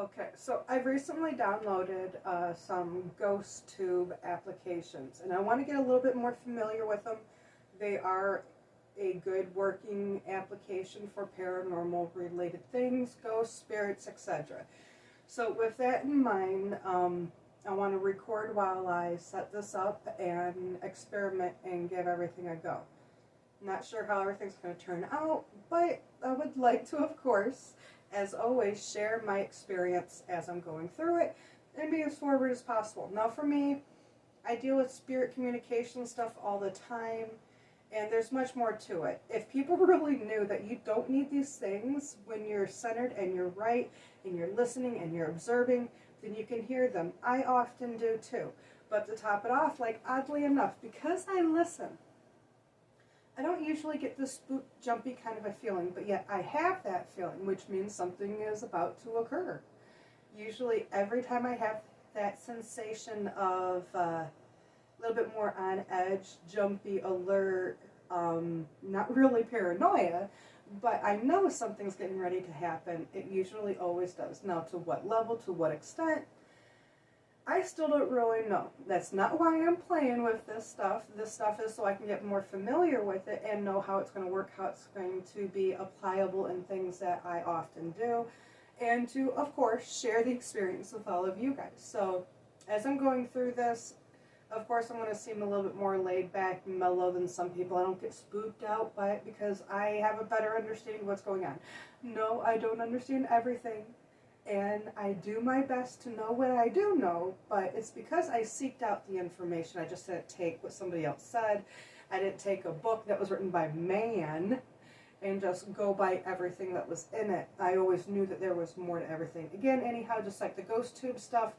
Okay, so I've recently downloaded some GhostTube applications, and I want to get a little bit more familiar with them. They are a good working application for paranormal related things, ghosts, spirits, etc. So with that in mind, I want to record while I set this up and experiment and give everything a go. Not sure how everything's going to turn out, but I would like to, of course, as always, share my experience as I'm going through it and be as forward as possible. Now, for me, I deal with spirit communication stuff all the time, and there's much more to it. If people really knew that you don't need these things when you're centered and you're right and you're listening and you're observing, then you can hear them. I often do too. But to top it off, like oddly enough, because I listen, I don't usually get this spook jumpy kind of a feeling, but yet I have that feeling, which means something is about to occur. Usually every time I have that sensation of a little bit more on edge, jumpy, alert, not really paranoia, but I know something's getting ready to happen. It usually always does. Now, to what level, to what extent, I still don't really know. That's not why I'm playing with this stuff. This stuff is so I can get more familiar with it and know how it's going to work, how it's going to be applicable in things that I often do, and to, of course, share the experience with all of you guys. So as I'm going through this, of course, I'm going to seem a little bit more laid back, mellow than some people. I don't get spooked out by it because I have a better understanding of what's going on. No, I don't understand everything. And I do my best to know what I do know, but it's because I seeked out the information. I just didn't take what somebody else said. I didn't take a book that was written by man and just go by everything that was in it. I always knew that there was more to everything. Again, anyhow, just like the GhostTube stuff,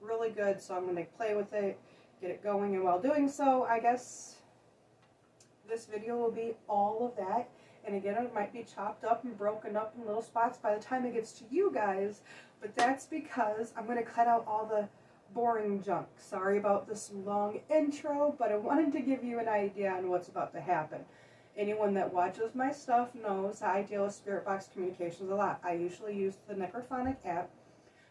really good, so I'm going to play with it, get it going, and while doing so, I guess this video will be all of that. And again, it might be chopped up and broken up in little spots by the time it gets to you guys, but that's because I'm going to cut out all the boring junk. Sorry about this long intro, but I wanted to give you an idea on what's about to happen. Anyone that watches my stuff knows I deal with Spirit Box Communications a lot. I usually use the Necrophonic app,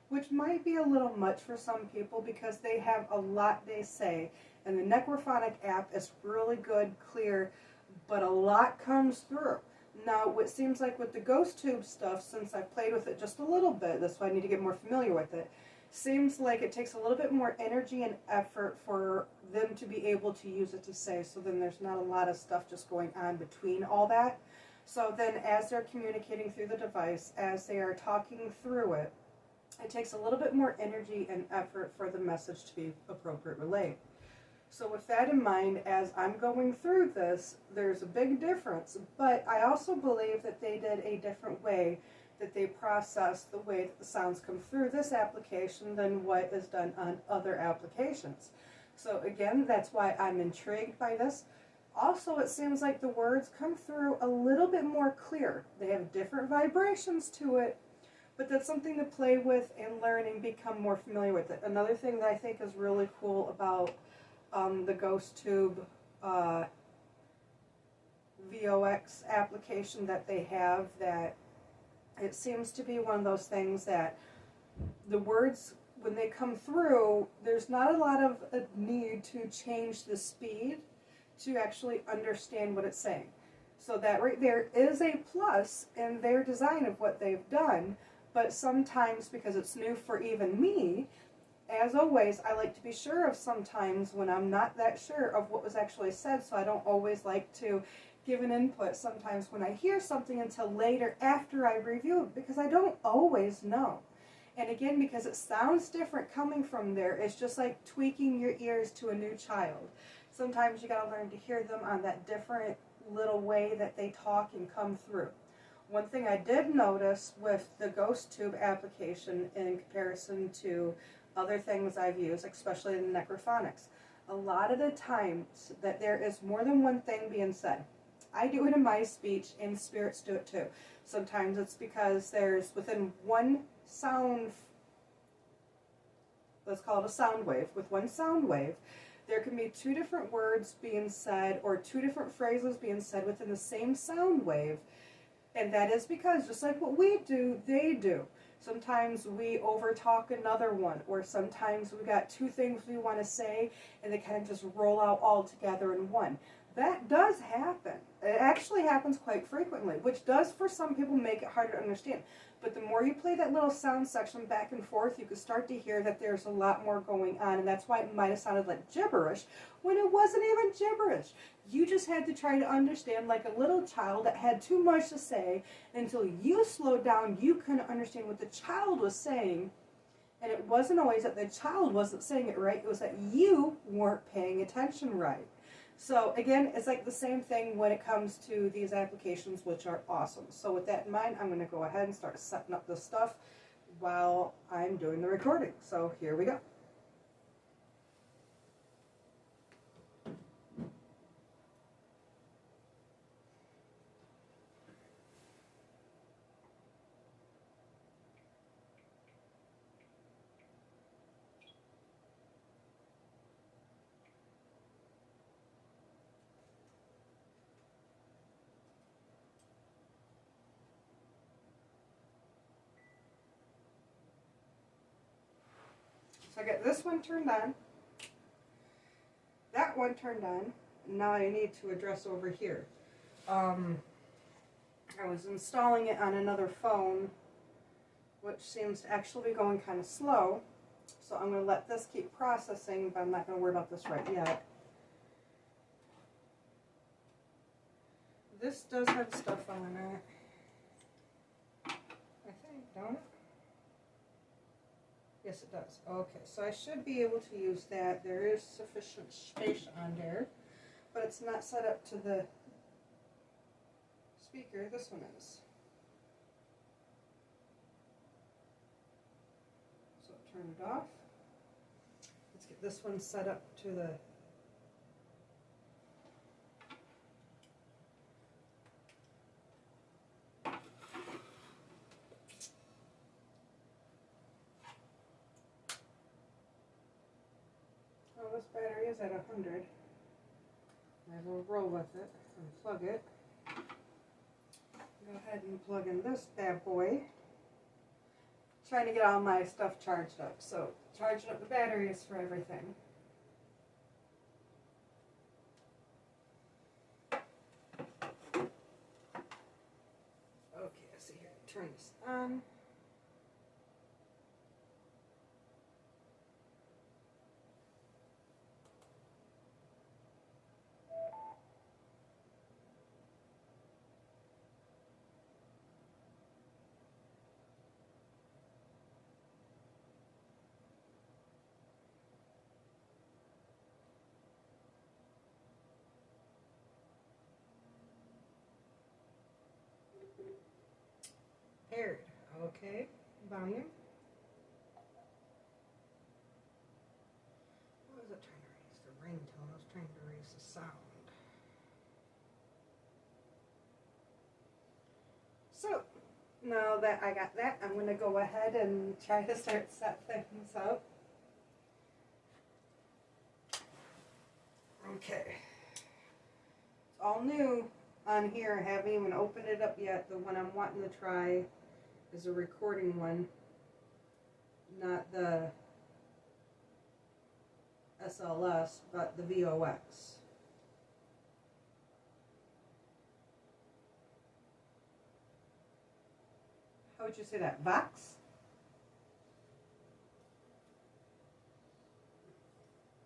which might be a little much for some people because they have a lot they say. And the Necrophonic app is really good, clear, but a lot comes through. Now, what seems like with the GhostTube stuff, since I've played with it just a little bit, that's why I need to get more familiar with it, seems like it takes a little bit more energy and effort for them to be able to use it to say, so then there's not a lot of stuff just going on between all that. So then as they're communicating through the device, as they are talking through it, it takes a little bit more energy and effort for the message to be appropriately relayed. So with that in mind, as I'm going through this, there's a big difference, but I also believe that they did a different way that they process the way that the sounds come through this application than what is done on other applications. So again, that's why I'm intrigued by this. Also, it seems like the words come through a little bit more clear. They have different vibrations to it, but that's something to play with and learn and become more familiar with it. Another thing that I think is really cool about the GhostTube VOX application that they have, that it seems to be one of those things that the words, when they come through, there's not a lot of a need to change the speed to actually understand what it's saying. So that right there is a plus in their design of what they've done, but sometimes, because it's new for even me, as always, I like to be sure of sometimes when I'm not that sure of what was actually said, so I don't always like to give an input sometimes when I hear something until later after I review it, because I don't always know. And again, because it sounds different coming from there, it's just like tweaking your ears to a new child. Sometimes you gotta learn to hear them on that different little way that they talk and come through. One thing I did notice with the GhostTube application in comparison to other things I've used, especially in Necrophonics, a lot of the times that there is more than one thing being said. I do it in my speech, and spirits do it too. Sometimes it's because there's within one sound, let's call it a sound wave, with one sound wave, there can be two different words being said or two different phrases being said within the same sound wave. And that is because, just like what we do, they do. Sometimes we overtalk another one, or sometimes we got two things we want to say and they kind of just roll out all together in one. That does happen. It actually happens quite frequently, which does for some people make it harder to understand. But the more you play that little sound section back and forth, you can start to hear that there's a lot more going on, and that's why it might have sounded like gibberish when it wasn't even gibberish. You just had to try to understand like a little child that had too much to say. Until you slowed down, you couldn't understand what the child was saying. And it wasn't always that the child wasn't saying it right, it was that you weren't paying attention right. So again, it's like the same thing when it comes to these applications, which are awesome. So with that in mind, I'm going to go ahead and start setting up this stuff while I'm doing the recording. So here we go. So I got this one turned on, that one turned on, and now I need to address over here. I was installing it on another phone, which seems to actually be going kind of slow. So I'm going to let this keep processing, but I'm not going to worry about this right yet. This does have stuff on it, I think, don't it? Yes, it does. Okay, so I should be able to use that. There is sufficient space on there, but it's not set up to the speaker. This one is. So turn it off. Let's get this one set up to the this battery is at 100. I will roll with it and plug it. Go ahead and plug in this bad boy. Trying to get all my stuff charged up. So charging up the batteries for everything. Okay, let's see here. Turn this on. Paired. Okay. Volume. What was it trying to raise? The ringtone. I was trying to raise the sound. So, now that I got that, I'm going to go ahead and try to start set things up. Okay. It's all new on here. I haven't even opened it up yet. The one I'm wanting to try is a recording one, not the SLS, but the VOX. How would you say that? Vox?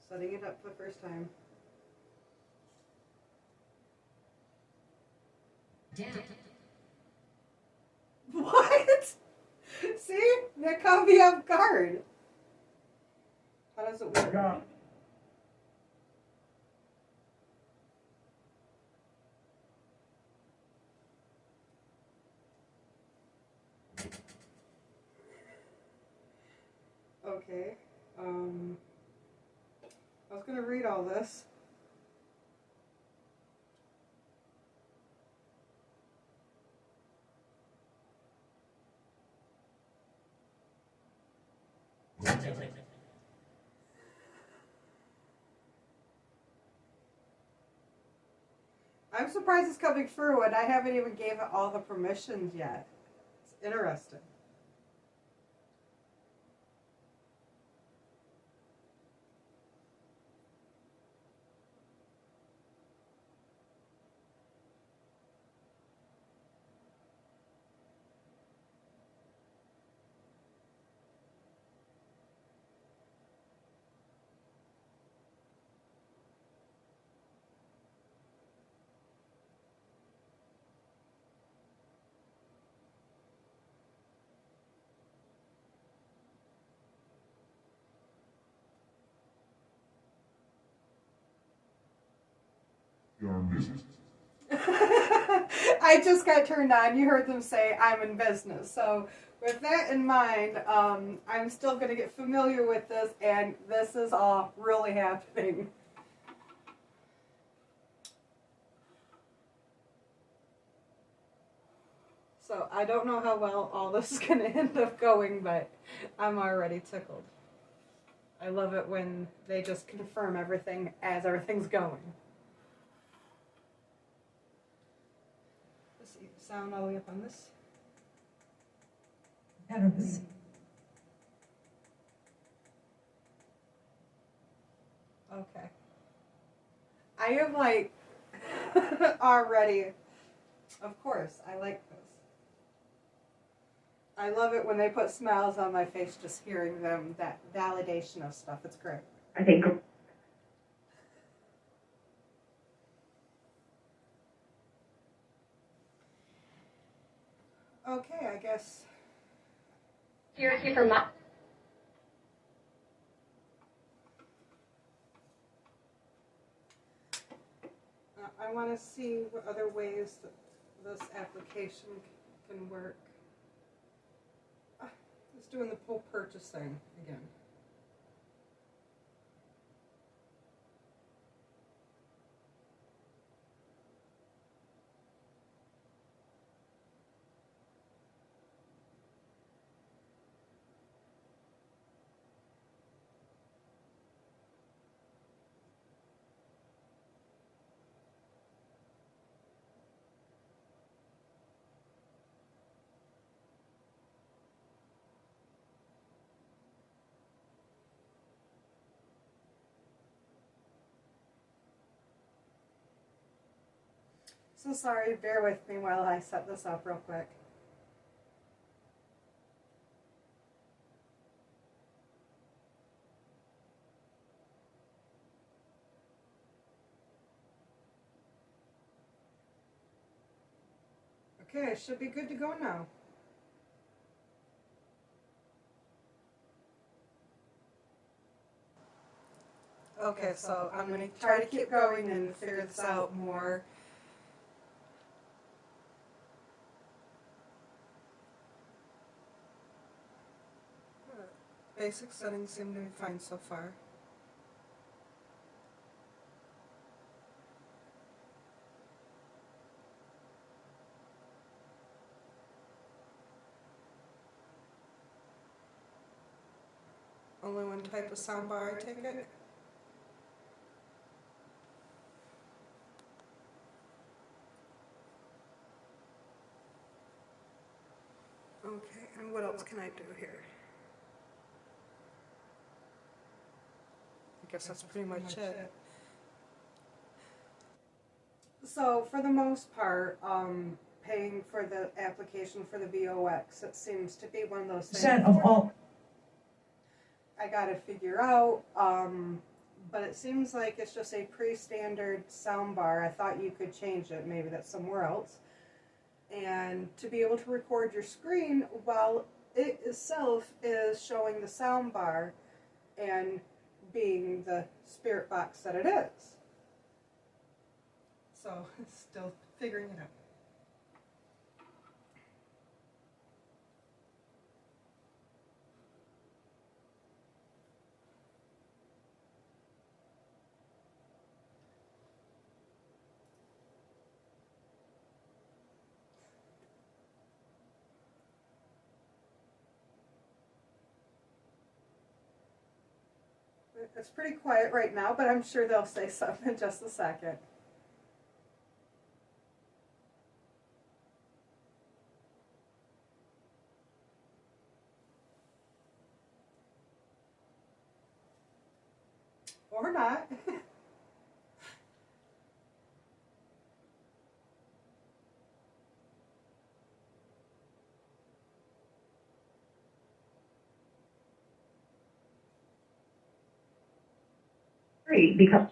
Setting it up for the first time. Down. What? See? That caught me off guard. How does it work? Yeah. Okay. I was going to read all this. I'm surprised it's coming through and I haven't even gave it all the permissions yet. It's interesting. I just got turned on. You heard them say I'm in business. So with that in mind, I'm still going to get familiar with this, and this is all really happening. So I don't know how well all this is going to end up going, but I'm already tickled. I love it when they just confirm everything as everything's going. Let's see, sound all the way up on this. Okay. I am like already, of course, I like this. I love it when they put smiles on my face just hearing them, that validation of stuff. It's great. I think. Okay, I guess. Seriously, for my. I want to see what other ways that this application can work. It's doing the full purchase thing again. So sorry, bear with me while I set this up real quick. Okay, I should be good to go now. Okay, so I'm going to try to keep going and figure this out more. Basic settings seem to be fine so far. Only one type of soundbar, I take it? Okay, and what else can I do here? I guess that's pretty much it. So for the most part, paying for the application for the VOX, it seems to be one of those things Of all. I gotta figure out, but it seems like it's just a pre-standard soundbar. I thought you could change it, maybe that's somewhere else. And to be able to record your screen while it itself is showing the soundbar and being the spirit box that it is. So, still figuring it out. It's pretty quiet right now, but I'm sure they'll say something in just a second. Or not. Because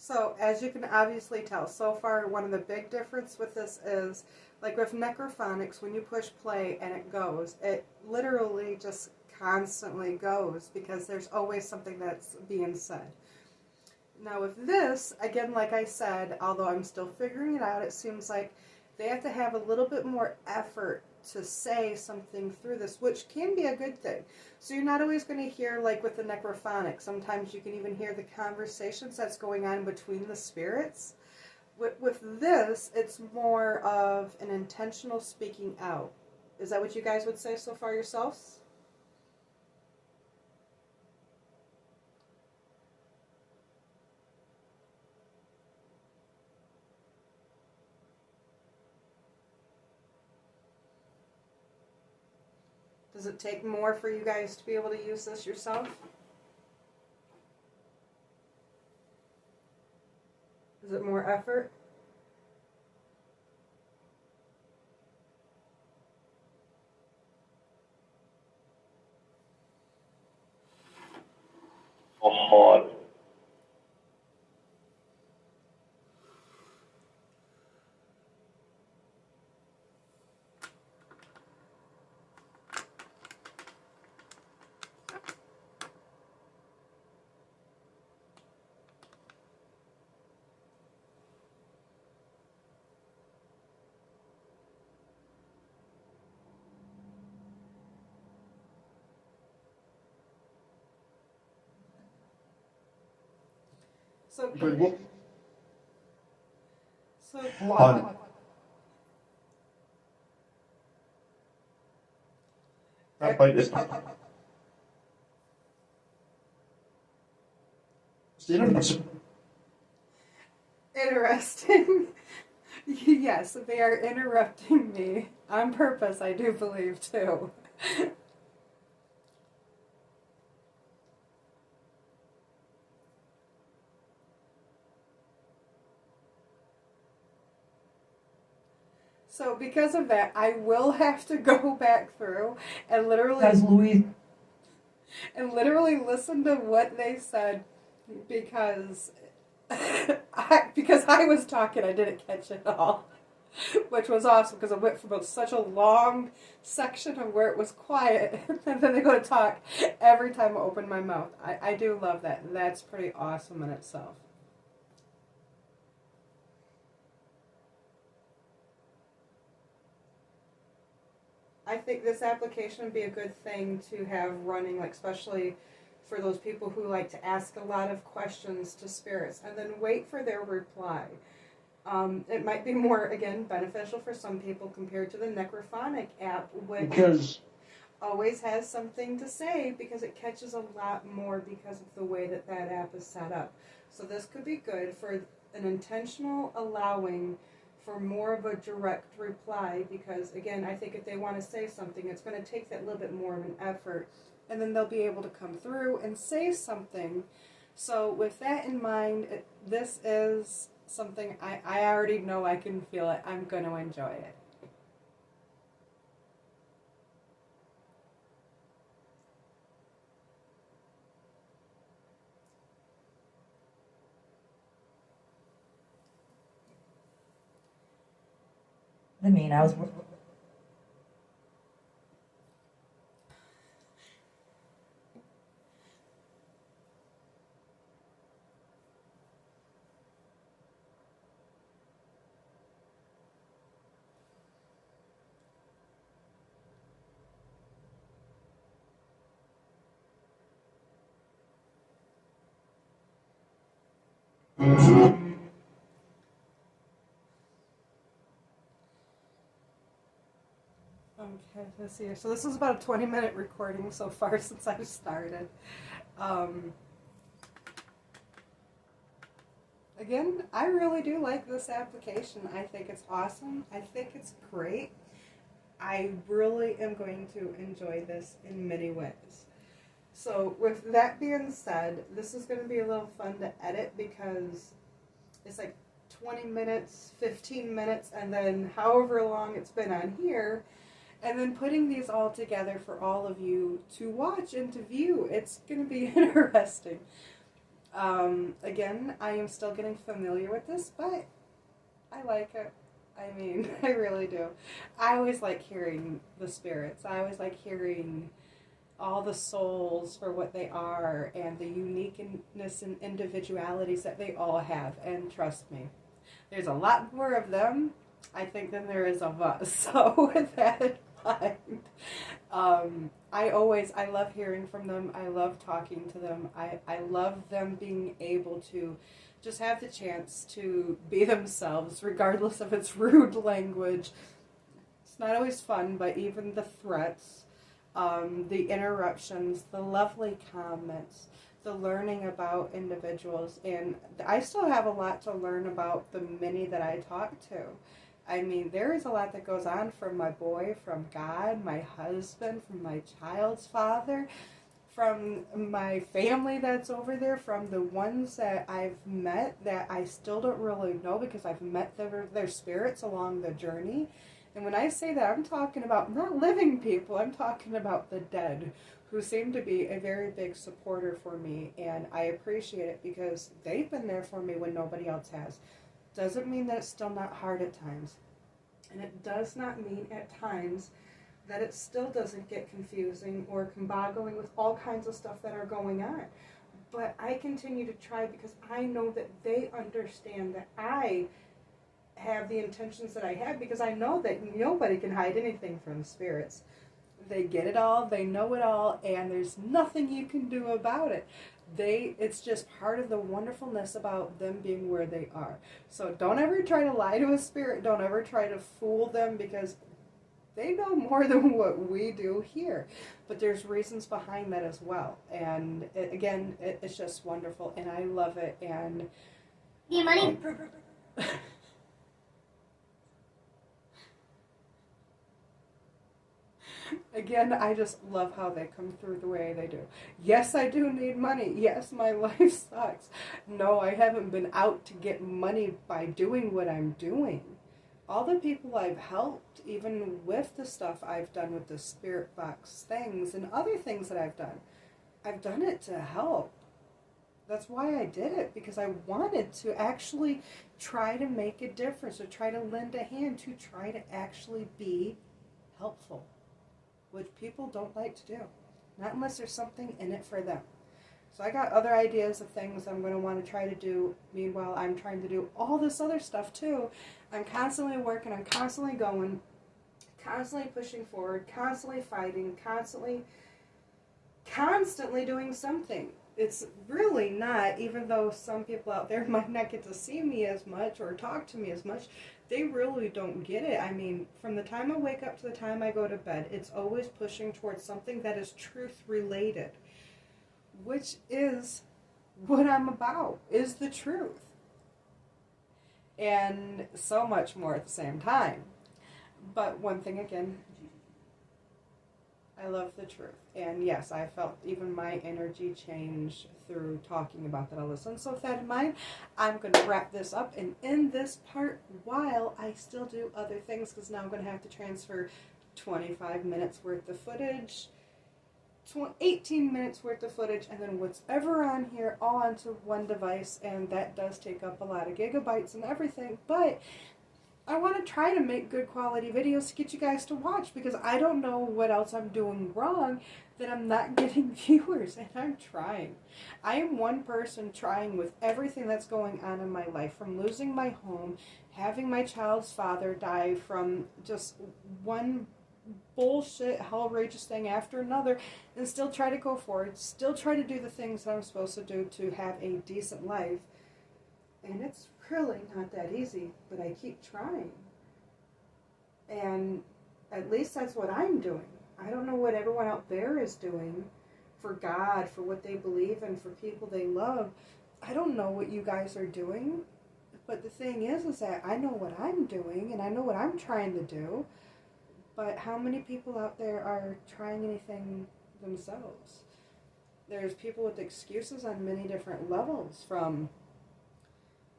So, as you can obviously tell, so far, one of the big difference with this is, like with Necrophonics, when you push play and it goes, it literally just constantly goes because there's always something that's being said. Now with this, again, like I said, although I'm still figuring it out, it seems like they have to have a little bit more effort to say something through this, which can be a good thing. So you're not always going to hear, like with the necrophonic, sometimes you can even hear the conversations that's going on between the spirits. With this, it's more of an intentional speaking out. Is that what you guys would say so far yourselves? Does it take more for you guys to be able to use this yourself? Is it more effort? hard. So, But what? so Hard. That bite is. interesting. Yes, they are interrupting me on purpose, I do believe, too. So because of that, I will have to go back through and literally listen to what they said because because I was talking, I didn't catch it all, which was awesome because I went from such a long section of where it was quiet, and then they go to talk every time I open my mouth. I do love that. That's pretty awesome in itself. I think this application would be a good thing to have running, like especially for those people who like to ask a lot of questions to spirits and then wait for their reply. It might be more, again, beneficial for some people compared to the Necrophonic app, which Because always has something to say because it catches a lot more because of the way that that app is set up. So this could be good for an intentional allowing for more of a direct reply because, again, I think if they want to say something, it's going to take that little bit more of an effort, and then they'll be able to come through and say something. So with that in mind, this is something I already know I can feel it. I'm going to enjoy it. I mean, I was. Okay, let's see here. So this is about a 20-minute recording so far since I started. Again, I really do like this application. I think it's awesome. I think it's great. I really am going to enjoy this in many ways. So with that being said, this is going to be a little fun to edit because it's like 20 minutes, 15 minutes, and then however long it's been on here, and then putting these all together for all of you to watch and to view. It's going to be interesting. Again, I am still getting familiar with this, but I like it. I mean, I really do. I always like hearing the spirits. I always like hearing all the souls for what they are and the uniqueness and individualities that they all have. And trust me, there's a lot more of them, I think, than there is of us. So with that in mind, I love hearing from them. I love talking to them. I love them being able to just have the chance to be themselves, regardless of its rude language. It's not always fun, but even the threats, the interruptions, the lovely comments, the learning about individuals, and I still have a lot to learn about the many that I talk to. I mean, there is a lot that goes on from my boy, from God, my husband, from my child's father, from my family that's over there, from the ones that I've met that I still don't really know because I've met their spirits along the journey. And when I say that, I'm talking about not living people, I'm talking about the dead, who seem to be a very big supporter for me, and I appreciate it because they've been there for me when nobody else has. Doesn't mean that it's still not hard at times. And it does not mean at times that it still doesn't get confusing or comboggling with all kinds of stuff that are going on. But I continue to try because I know that they understand that I have the intentions that I have, because I know that nobody can hide anything from spirits. They get it all, they know it all, and there's nothing you can do about it. It's just part of the wonderfulness about them being where they are. So don't ever try to lie to a spirit, don't ever try to fool them, because they know more than what we do here. But there's reasons behind that as well. And it's just wonderful, and I love it. And The money. again, I just love how they come through the way they do. Yes, I do need money. Yes, my life sucks. No, I haven't been out to get money by doing what I'm doing. All the people I've helped, even with the stuff I've done with the spirit box things and other things that I've done it to help. That's why I did it, because I wanted to actually try to make a difference, or try to lend a hand, to try to actually be helpful, which people don't like to do, not unless there's something in it for them. So I got other ideas of things I'm going to want to try to do. Meanwhile, I'm trying to do all this other stuff too. I'm constantly working, I'm constantly going, constantly pushing forward, constantly fighting, constantly doing something. It's really not, even though some people out there might not get to see me as much or talk to me as much, they really don't get it. I mean, from the time I wake up to the time I go to bed, it's always pushing towards something that is truth related, which is what I'm about, is the truth. And so much more at the same time. But one thing again, I love the truth. And yes, I felt even my energy change through talking about that all this. And so with that in mind, I'm going to wrap this up and end this part while I still do other things, because now I'm going to have to transfer 25 minutes worth of footage, 18 minutes worth of footage, and then whatever on here all onto one device, and that does take up a lot of gigabytes and everything, but I want to try to make good quality videos to get you guys to watch, because I don't know what else I'm doing wrong that I'm not getting viewers, and I'm trying. I am one person trying with everything that's going on in my life, from losing my home, having my child's father die from just one bullshit, hell-rageous thing after another, and still try to go forward, still try to do the things that I'm supposed to do to have a decent life. And it's really not that easy, but I keep trying. And at least that's what I'm doing. I don't know what everyone out there is doing for God, for what they believe in, for people they love. I don't know what you guys are doing, but the thing is that I know what I'm doing, and I know what I'm trying to do. But how many people out there are trying anything themselves? There's people with excuses on many different levels, from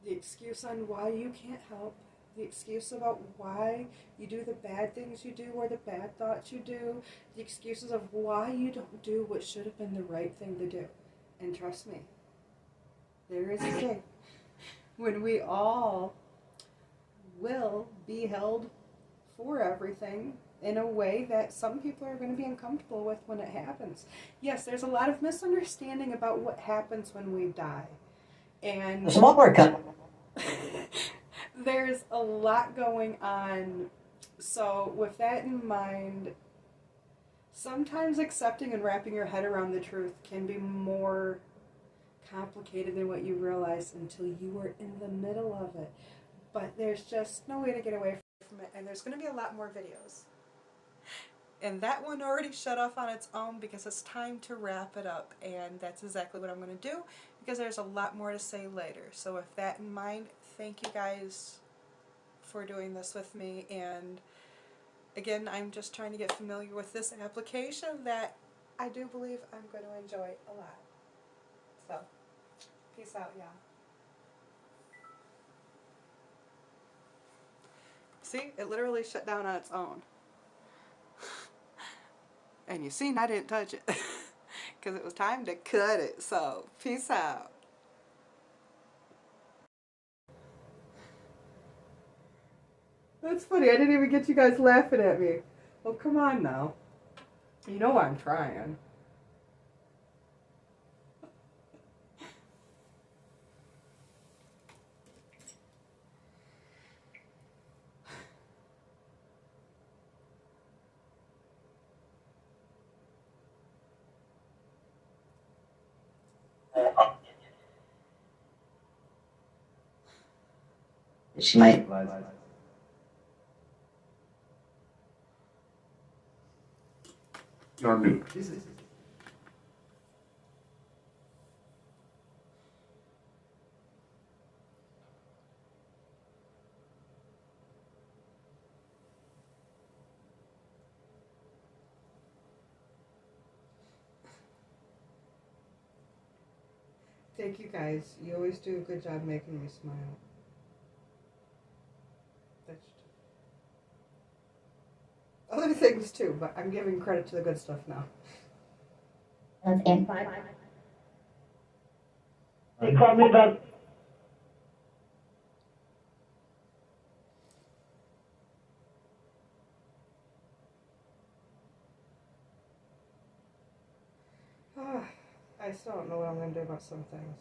the excuse on why you can't help, the excuse about why you do the bad things you do or the bad thoughts you do, the excuses of why you don't do what should have been the right thing to do. And trust me, there is a day when we all will be held for everything in a way that some people are going to be uncomfortable with when it happens. Yes, there's a lot of misunderstanding about what happens when we die. And A small haircut. there's a lot going on. So, with that in mind, sometimes accepting and wrapping your head around the truth can be more complicated than what you realize until you are in the middle of it. But there's just no way to get away from it, and there's going to be a lot more videos. And that one already shut off on its own because it's time to wrap it up, and that's exactly what I'm going to do because there's a lot more to say later. So with that in mind, thank you guys for doing this with me, and again, I'm just trying to get familiar with this application that I do believe I'm going to enjoy a lot. So, peace out, y'all. See, it literally shut down on its own. And you seen I didn't touch it because it was time to cut it. So, peace out. That's funny. I didn't even get you guys laughing at me. Well, come on now. You know I'm trying. She might. You're new. Thank you guys. You always do a good job making me smile. That's other things too, but I'm giving credit to the good stuff now. That's and They call me about. I still don't know what I'm going to do about some things.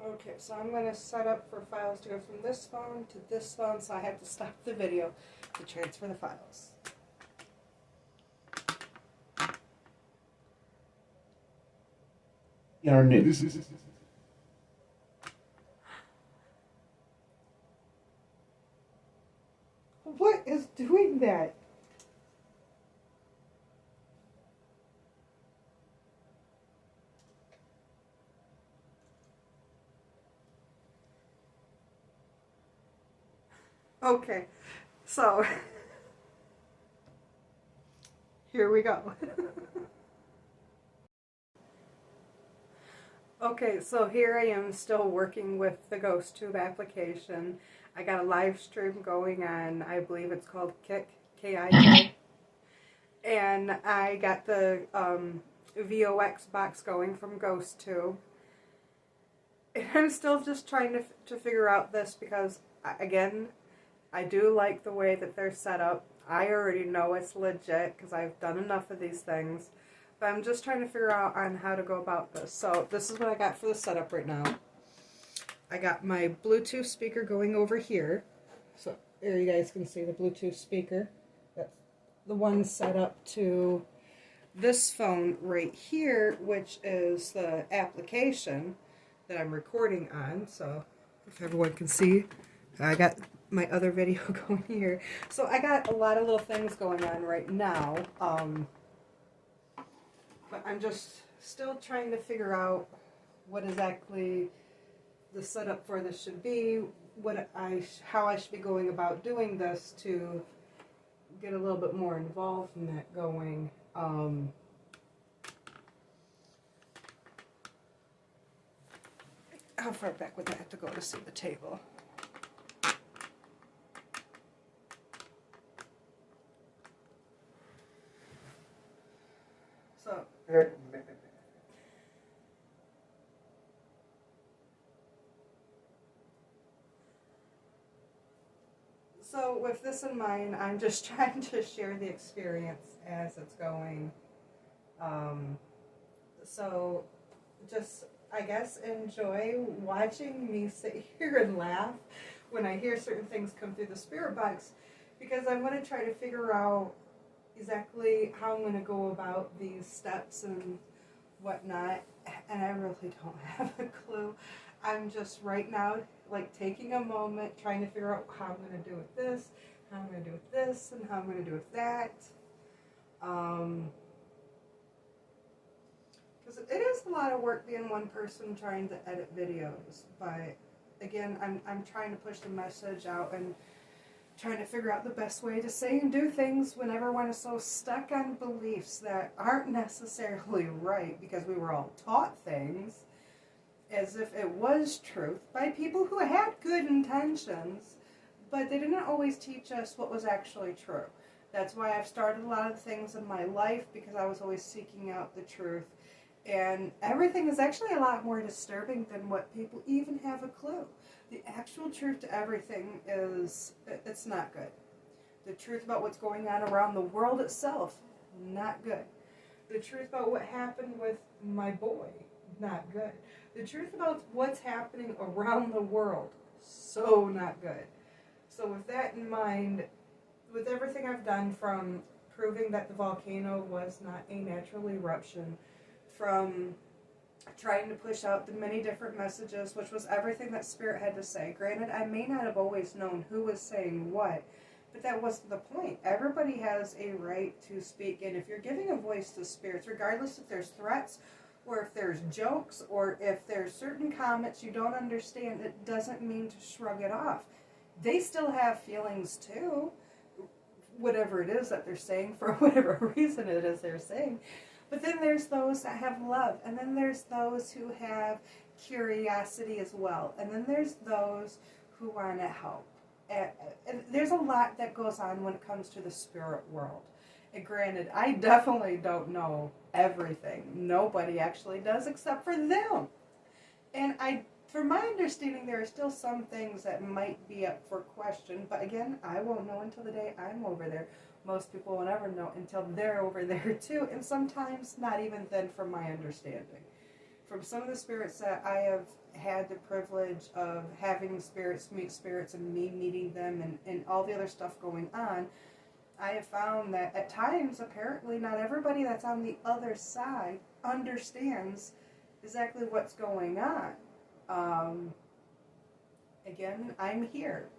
Okay, so I'm going to set up for files to go from this phone to this phone, so I have to stop the video to transfer the files. You're new. What is doing that? Okay, so here we go. Okay, so here I am still working with the GhostTube application. I got a live stream going on, I believe it's called Kik, K-I-K. And I got the VOX box going from GhostTube. And I'm still just trying to figure out this because, again, I do like the way that they're set up. I already know it's legit because I've done enough of these things. But I'm just trying to figure out on how to go about this. So this is what I got for the setup right now. I got my Bluetooth speaker going over here. So there you guys can see the Bluetooth speaker. That's the one set up to this phone right here, which is the application that I'm recording on. So if everyone can see, I got my other video going here. So I got a lot of little things going on right now. But I'm just still trying to figure out what exactly the setup for this should be, how I should be going about doing this to get a little bit more involved in that going. How far back would I have to go to see the table? So, with this in mind, I'm just trying to share the experience as it's going. So just, I guess, enjoy watching me sit here and laugh when I hear certain things come through the spirit box, because I want to try to figure out exactly how I'm going to go about these steps and whatnot, and I really don't have a clue. I'm just right now like taking a moment trying to figure out how I'm going to do with this, how I'm going to do with this, and how I'm going to do with that. Because it is a lot of work being one person trying to edit videos, but again, I'm trying to push the message out and trying to figure out the best way to say and do things when everyone is so stuck on beliefs that aren't necessarily right, because we were all taught things as if it was truth by people who had good intentions, but they didn't always teach us what was actually true. That's why I've started a lot of things in my life, because I was always seeking out the truth. And everything is actually a lot more disturbing than what people even have a clue. The actual truth to everything is, it's not good. The truth about what's going on around the world itself, not good. The truth about what happened with my boy, not good. The truth about what's happening around the world, so not good. So with that in mind, with everything I've done, from proving that the volcano was not a natural eruption, from trying to push out the many different messages, which was everything that Spirit had to say. Granted, I may not have always known who was saying what, but that wasn't the point. Everybody has a right to speak, and if you're giving a voice to spirits, regardless if there's threats or if there's jokes or if there's certain comments you don't understand, it doesn't mean to shrug it off. They still have feelings too, whatever it is that they're saying, for whatever reason it is they're saying. But then there's those that have love, and then there's those who have curiosity as well, and then there's those who want to help. And there's a lot that goes on when it comes to the spirit world. And granted, I definitely don't know everything. Nobody actually does except for them. And from my understanding, there are still some things that might be up for question, but again, I won't know until the day I'm over there. Most people won't ever know until they're over there too, and sometimes not even then, from my understanding. From some of the spirits that I have had the privilege of having spirits meet spirits and me meeting them and all the other stuff going on, I have found that at times, apparently, not everybody that's on the other side understands exactly what's going on. Again, I'm here.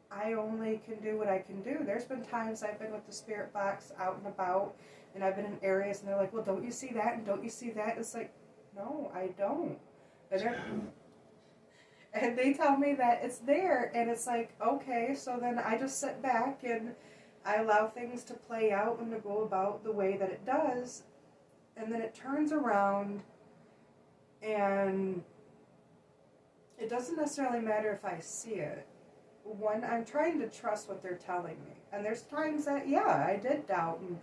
I only can do what I can do. There's been times I've been with the spirit box out and about, and I've been in areas, and they're like, well, don't you see that? And don't you see that? It's like, no, I don't. And they tell me that it's there, and it's like, okay, so then I just sit back and I allow things to play out and to go about the way that it does, and then it turns around, and it doesn't necessarily matter if I see it. One, I'm trying to trust what they're telling me, and there's times that, yeah, I did doubt and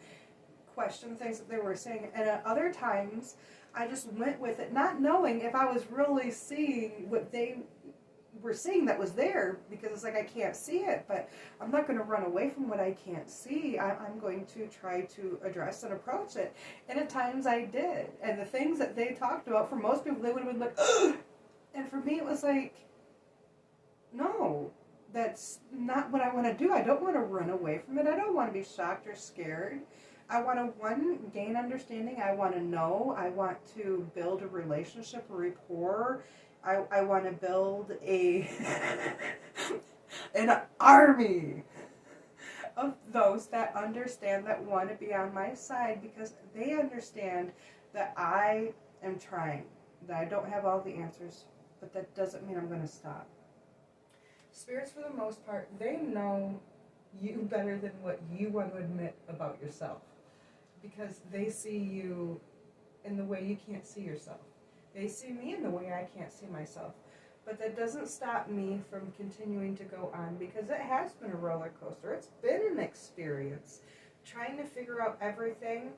question things that they were saying, and at other times, I just went with it, not knowing if I was really seeing what they were seeing that was there, because it's like, I can't see it, but I'm not going to run away from what I can't see. I'm going to try to address and approach it. And at times I did. And the things that they talked about, for most people, they would have been like, ugh! And for me, it was like, no, that's not what I want to do. I don't want to run away from it. I don't want to be shocked or scared. I want to, one, gain understanding. I want to know. I want to build a relationship, a rapport. I want to build an army of those that understand, that want to be on my side, because they understand that I am trying, that I don't have all the answers, but that doesn't mean I'm going to stop. Spirits, for the most part, they know you better than what you want to admit about yourself, because they see you in the way you can't see yourself. They see me in the way I can't see myself. But that doesn't stop me from continuing to go on, because it has been a roller coaster. It's been an experience trying to figure out everything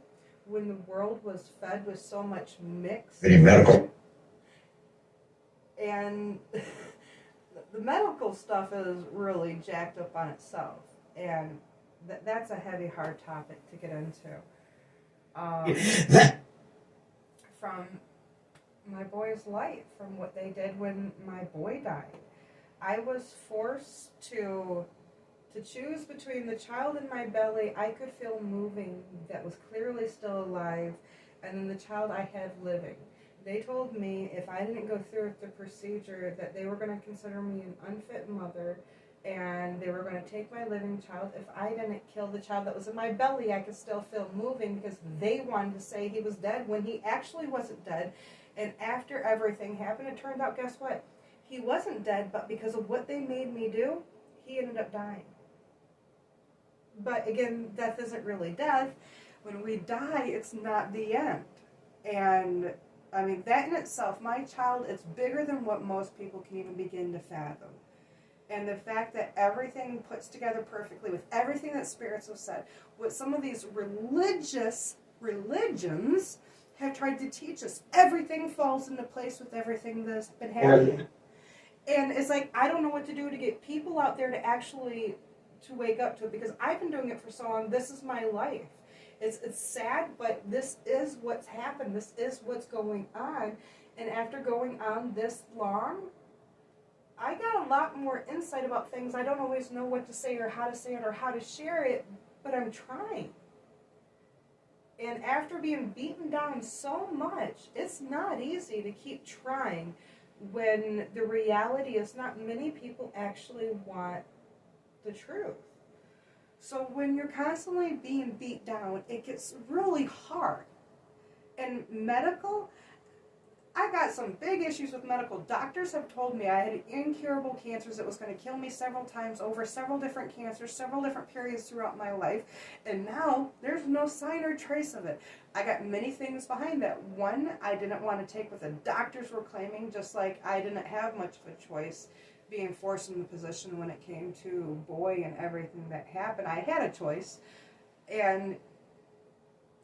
when the world was fed with so much mix. Any medical? And the medical stuff is really jacked up on itself. And that's a heavy, hard topic to get into. From my boy's life, from what they did when my boy died. I was forced to choose between the child in my belly I could feel moving that was clearly still alive, and then the child I had living. They told me if I didn't go through with the procedure that they were going to consider me an unfit mother, and they were going to take my living child. If I didn't kill the child that was in my belly, I could still feel moving, because they wanted to say he was dead when he actually wasn't dead. And after everything happened, it turned out, guess what? He wasn't dead, but because of what they made me do, he ended up dying. But again, death isn't really death. When we die, it's not the end. And I mean, that in itself, my child, it's bigger than what most people can even begin to fathom. And the fact that everything puts together perfectly with everything that spirits have said, what some of these religions have tried to teach us, everything falls into place with everything that's been happening. And it's like, I don't know what to do to get people out there to actually to wake up to it, because I've been doing it for so long. This is my life. It's sad, but this is what's happened. This is what's going on. And after going on this long, I got a lot more insight about things. I don't always know what to say or how to say it or how to share it, but I'm trying. And after being beaten down so much, it's not easy to keep trying when the reality is not many people actually want the truth. So when you're constantly being beat down, it gets really hard. And medical, I got some big issues with medical. Doctors have told me I had incurable cancers that was going to kill me several times over several different cancers, several different periods throughout my life. And now there's no sign or trace of it. I got many things behind that. One, I didn't want to take what the doctors were claiming, just like I didn't have much of a choice being forced in the position when it came to boy and everything that happened. I had a choice, and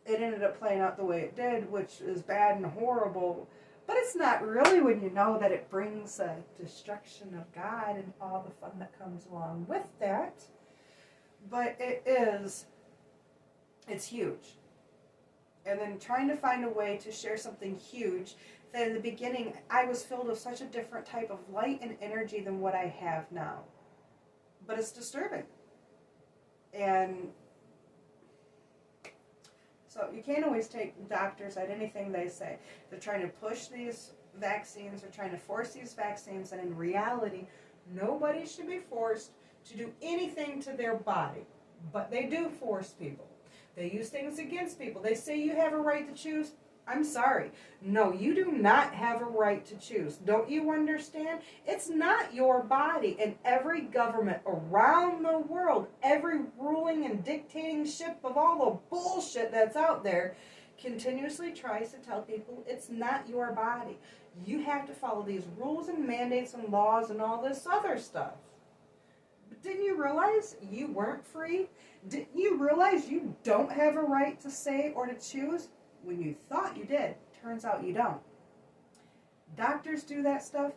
it ended up playing out the way it did, which is bad and horrible. But it's not really when you know that it brings a destruction of God and all the fun that comes along with that. But it's huge. And then trying to find a way to share something huge that in the beginning I was filled with such a different type of light and energy than what I have now. But it's disturbing. And so you can't always take doctors at anything they say. They're trying to push these vaccines, they're trying to force these vaccines, and in reality, nobody should be forced to do anything to their body. But they do force people. They use things against people. They say you have a right to choose. I'm sorry. No, you do not have a right to choose. Don't you understand? It's not your body. And every government around the world, every ruling and dictating ship of all the bullshit that's out there, continuously tries to tell people it's not your body. You have to follow these rules and mandates and laws and all this other stuff. But didn't you realize you weren't free? Didn't you realize you don't have a right to say or to choose? When you thought you did, turns out you don't. Doctors do that stuff.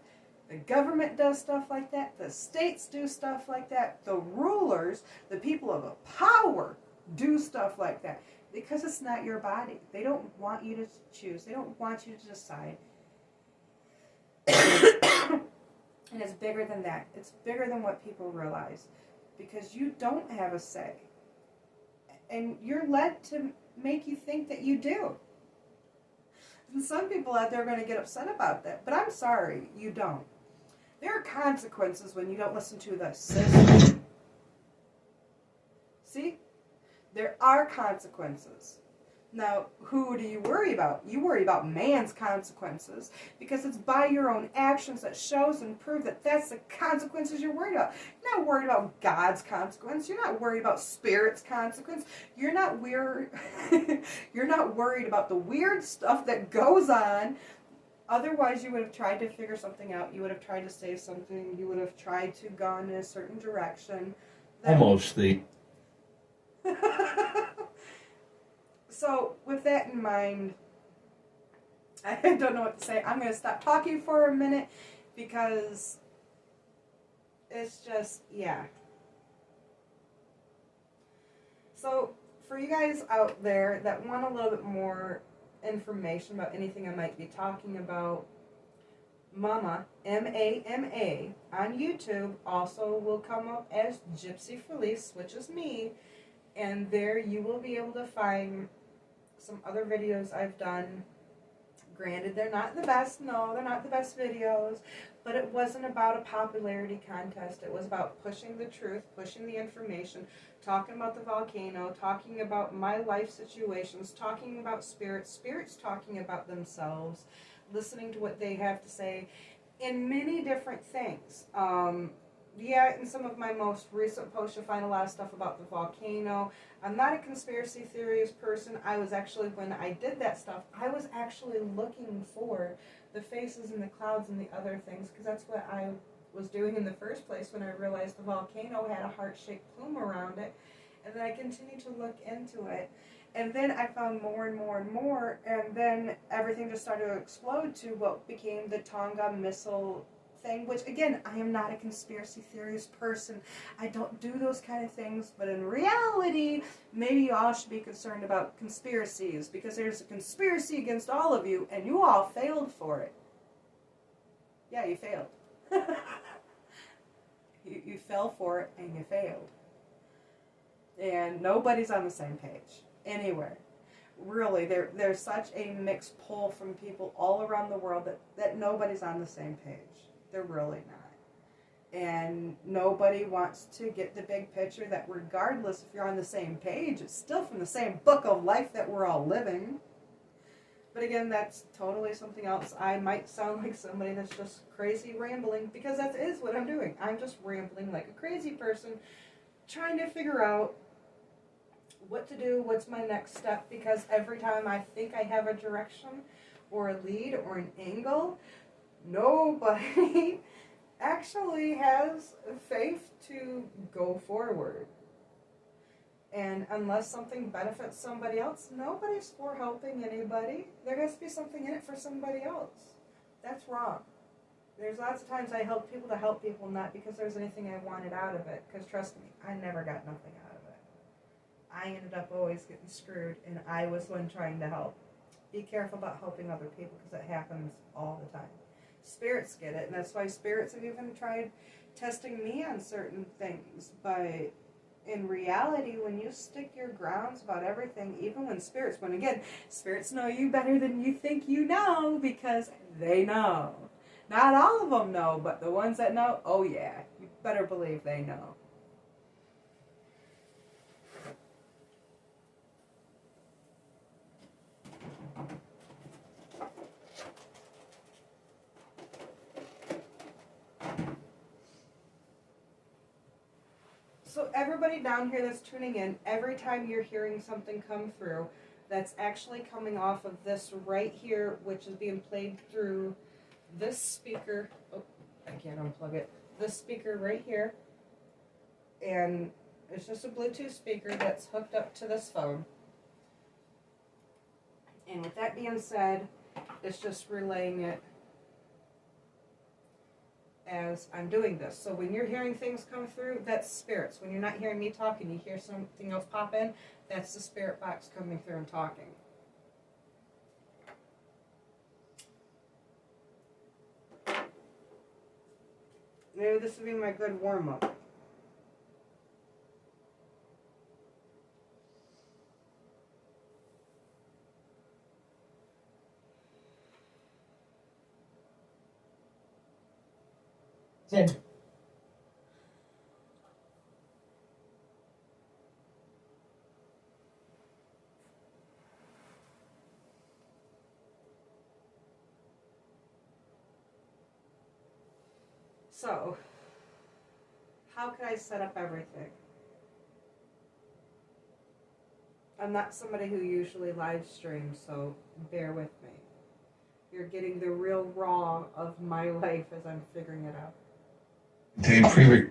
The government does stuff like that. The states do stuff like that. The rulers, the people of power, do stuff like that. Because it's not your body. They don't want you to choose. They don't want you to decide. And it's bigger than that. It's bigger than what people realize. Because you don't have a say. And you're led to make you think that you do. And some people out there are going to get upset about that, but I'm sorry, you don't. There are consequences when you don't listen to the system. See? There are consequences. Now, who do you worry about? You worry about man's consequences, because it's by your own actions that shows and prove that that's the consequences you're worried about. You're not worried about God's consequence. You're not worried about Spirit's consequence. You're not weird. You're not worried about the weird stuff that goes on Otherwise, you would have tried to figure something out. You would have tried to say something. You would have tried to go in a certain direction. Almost the. So, with that in mind, I don't know what to say. I'm going to stop talking for a minute because it's just, yeah. So, for you guys out there that want a little bit more information about anything I might be talking about, Mama, M-A-M-A, on YouTube also will come up as Gypsy Felice, which is me, and there you will be able to find some other videos I've done. Granted, they're not the best, no, they're not the best videos, but it wasn't about a popularity contest. It was about pushing the truth, pushing the information, talking about the volcano, talking about my life situations, talking about spirits talking about themselves, listening to what they have to say, in many different things. Yeah, in some of my most recent posts, you'll find a lot of stuff about the volcano. I'm not a conspiracy theorist person. I was actually, when I did that stuff, I was actually looking for the faces in the clouds and the other things, because that's what I was doing in the first place when I realized the volcano had a heart-shaped plume around it. And then I continued to look into it. And then I found more and more and more, and then everything just started to explode to what became the Tonga missile thing, which again, I am not a conspiracy theorist person. I don't do those kind of things, but in reality, maybe you all should be concerned about conspiracies, because there's a conspiracy against all of you, and you all failed for it. Yeah, you failed. you fell for it, and you failed. And nobody's on the same page anywhere. Really, there's such a mixed pull from people all around the world that nobody's on the same page. They're really not. And nobody wants to get the big picture that regardless if you're on the same page, it's still from the same book of life that we're all living. But again, that's totally something else. I might sound like somebody that's just crazy rambling, because that is what I'm doing. I'm just rambling like a crazy person, trying to figure out what to do, what's my next step, because every time I think I have a direction or a lead or an angle, nobody actually has faith to go forward. And unless something benefits somebody else, nobody's for helping anybody. There has to be something in it for somebody else. That's wrong. There's lots of times I help people to help people, not because there's anything I wanted out of it. Because trust me, I never got nothing out of it. I ended up always getting screwed, and I was the one trying to help. Be careful about helping other people, because it happens all the time. Spirits get it, and that's why spirits have even tried testing me on certain things. But in reality, when you stick your grounds about everything, even when again, spirits know you better than you think you know, because they know. Not all of them know, but the ones that know, oh yeah, you better believe they know. So everybody down here that's tuning in, every time you're hearing something come through, that's actually coming off of this right here, which is being played through this speaker. Oh, I can't unplug it. This speaker right here. And it's just a Bluetooth speaker that's hooked up to this phone. And with that being said, it's just relaying it as I'm doing this. So when you're hearing things come through, that's spirits. When you're not hearing me talking, you hear something else pop in, that's the spirit box coming through and talking. Maybe this would be my good warm-up. Good. So, how can I set up everything? I'm not somebody who usually live streams, so bear with me. You're getting the real raw of my life as I'm figuring it out. Contain pre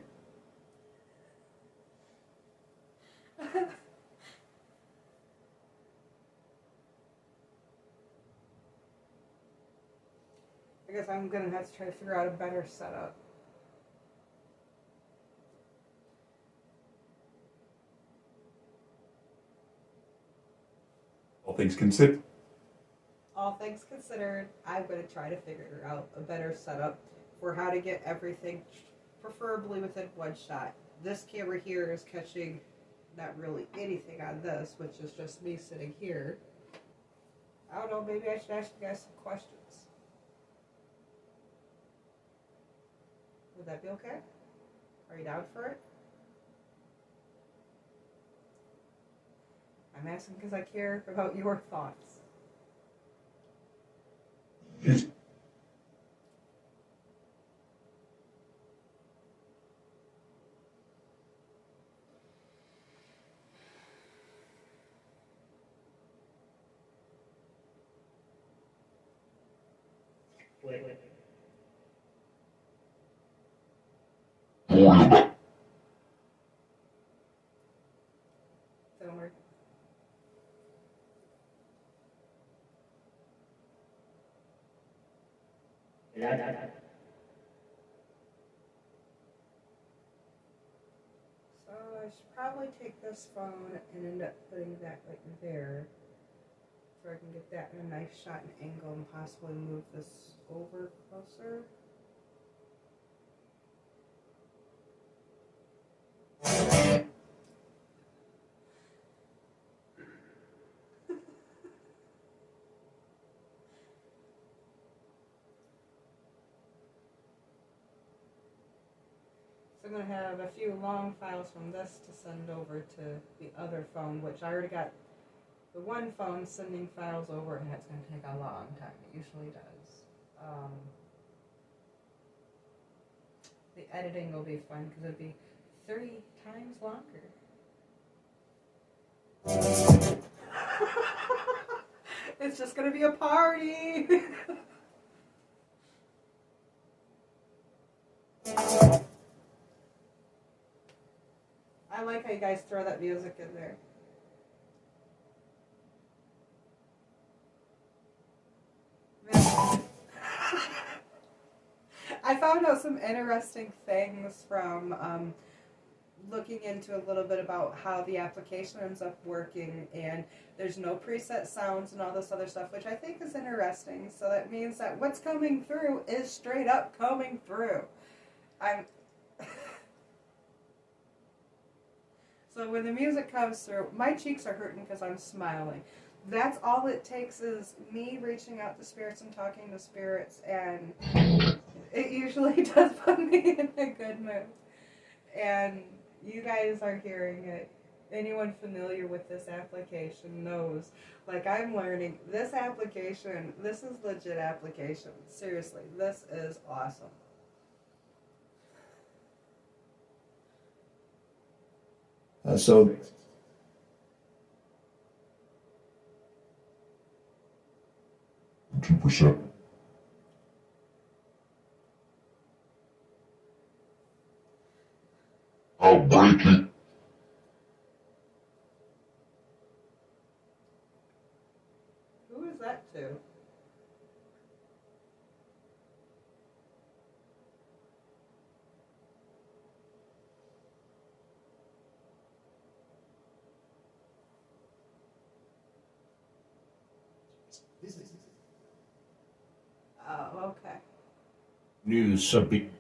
I guess I'm gonna have to try to figure out a better setup. all things considered. All things considered, I'm gonna try to figure out a better setup for how to get everything, preferably within one shot. This camera here is catching not really anything on this, which is just me sitting here. I don't know, maybe I should ask you guys some questions. Would that be okay? Are you down for it? I'm asking because I care about your thoughts. Yeah. Don't worry. So I should probably take this phone and end up putting that right there, so I can get that in a nice shot and angle and possibly move this over closer. So I'm going to have a few long files from this to send over to the other phone, which I already got the one phone sending files over, and it's going to take a long time. It usually does. The editing will be fun because it'll be 3 times longer. It's just going to be a party. I like how you guys throw that music in there. I found out some interesting things from looking into a little bit about how the application ends up working, and there's no preset sounds and all this other stuff, which I think is interesting. So that means that what's coming through is straight up coming through. So when the music comes through, my cheeks are hurting because I'm smiling. That's all it takes is me reaching out to spirits and talking to spirits, and it usually does put me in a good mood. And you guys are hearing it. Anyone familiar with this application knows. Like, I'm learning this application, this is legit application. Seriously, this is awesome. So 2%. I'll break it. Who is that to? Oh, okay. News subject.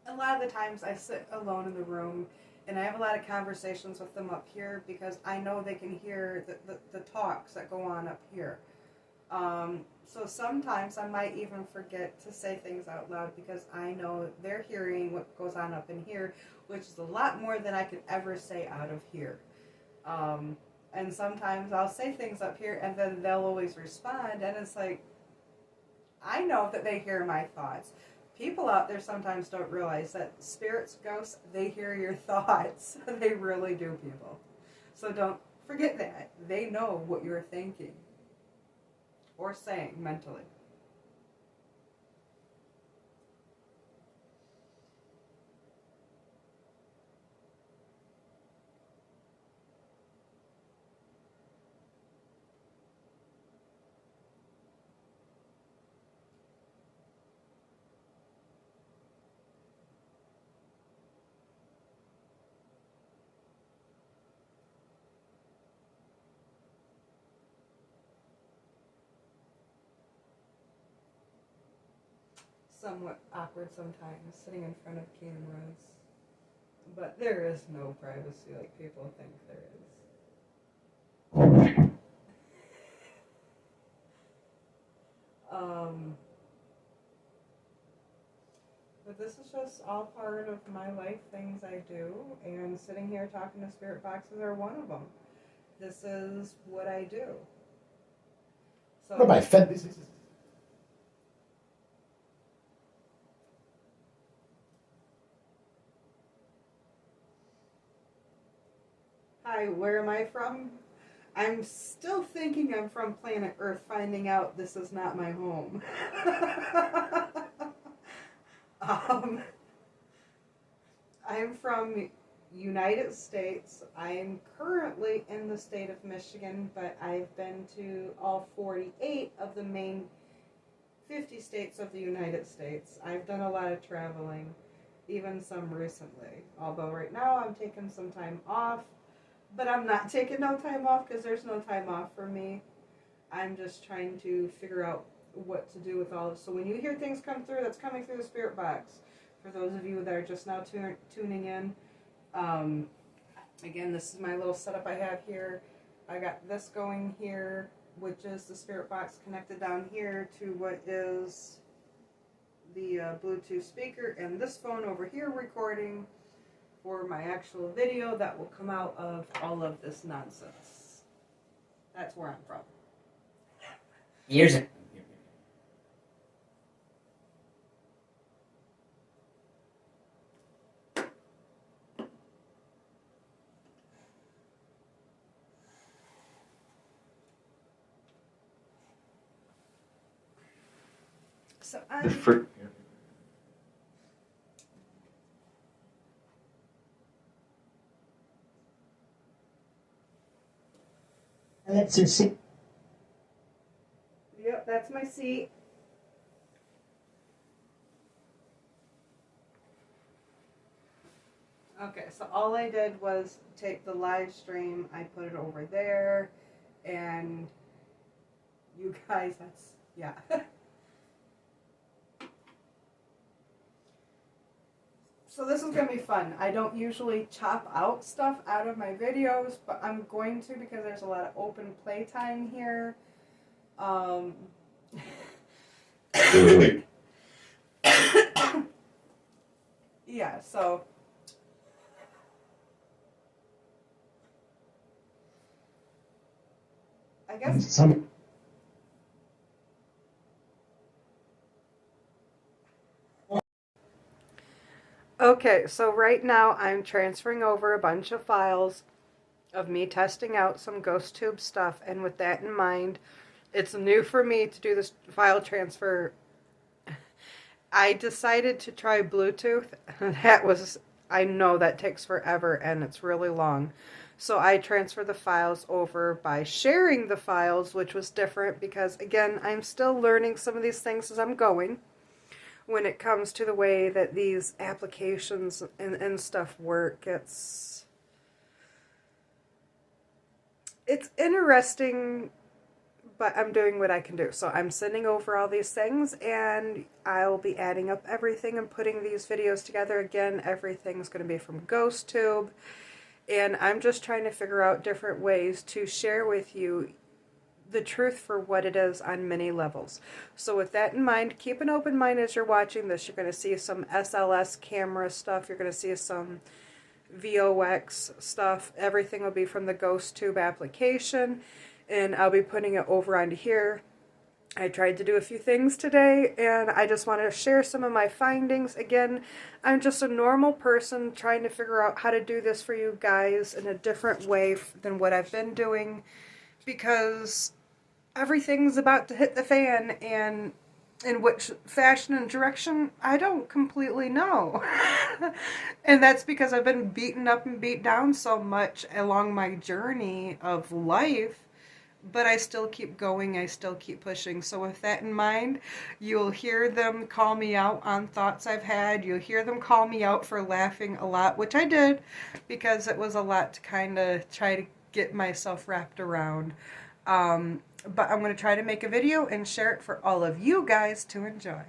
A lot of the times I sit alone in the room and I have a lot of conversations with them up here because I know they can hear the talks that go on up here. So sometimes I might even forget to say things out loud because I know they're hearing what goes on up in here, which is a lot more than I could ever say out of here. And sometimes I'll say things up here and then they'll always respond, and it's like, I know that they hear my thoughts. People out there sometimes don't realize that spirits, ghosts, they hear your thoughts. They really do, people. So don't forget that. They know what you're thinking or saying mentally. Somewhat awkward sometimes, sitting in front of cameras. But there is no privacy like people think there is. But this is just all part of my life, things I do, and sitting here talking to spirit boxes are one of them. This is what I do. So, What am I fed? hi, where am I from? I'm still thinking I'm from planet Earth, finding out this is not my home. I'm from United States. I'm currently in the state of Michigan, but I've been to all 48 of the main 50 states of the United States. I've done a lot of traveling, even some recently. Although right now I'm taking some time off, but I'm not taking no time off because there's no time off for me. I'm just trying to figure out what to do with all this. So when you hear things come through, that's coming through the spirit box. For those of you that are just now tuning in, again, this is my little setup I have here. I got this going here, which is the spirit box connected down here to what is the Bluetooth speaker, and this phone over here recording for my actual video that will come out of all of this nonsense. That's where I'm from. Years ago. So That's your seat. yep, that's my seat. Okay, so all I did was take the live stream, I put it over there, and you guys, yeah. So this is going to be fun. I don't usually chop out stuff out of my videos, but I'm going to because there's a lot of open play time here. Yeah, so I guess okay, so right now I'm transferring over a bunch of files of me testing out some GhostTube stuff, and with that in mind, it's new for me to do this file transfer. I decided to try Bluetooth. I know that takes forever and it's really long. So I transfer the files over by sharing the files, which was different because, again, I'm still learning some of these things as I'm going. When it comes to the way that these applications and stuff work, it's interesting, but I'm doing what I can do. So I'm sending over all these things, and I'll be adding up everything and putting these videos together. Again, everything's going to be from GhostTube, and I'm just trying to figure out different ways to share with you the truth for what it is on many levels. So with that in mind, keep an open mind as you're watching this. You're going to see some SLS camera stuff. You're going to see some VOX stuff. Everything will be from the GhostTube application, and I'll be putting it over onto here. I tried to do a few things today, and I just want to share some of my findings. Again, I'm just a normal person trying to figure out how to do this for you guys in a different way than what I've been doing, because everything's about to hit the fan, and in which fashion and direction, I don't completely know. And that's because I've been beaten up and beat down so much along my journey of life. But I still keep going, I still keep pushing. So with that in mind, you'll hear them call me out on thoughts I've had. You'll hear them call me out for laughing a lot, which I did, because it was a lot to kind of try to get myself wrapped around. But I'm going to try to make a video and share it for all of you guys to enjoy.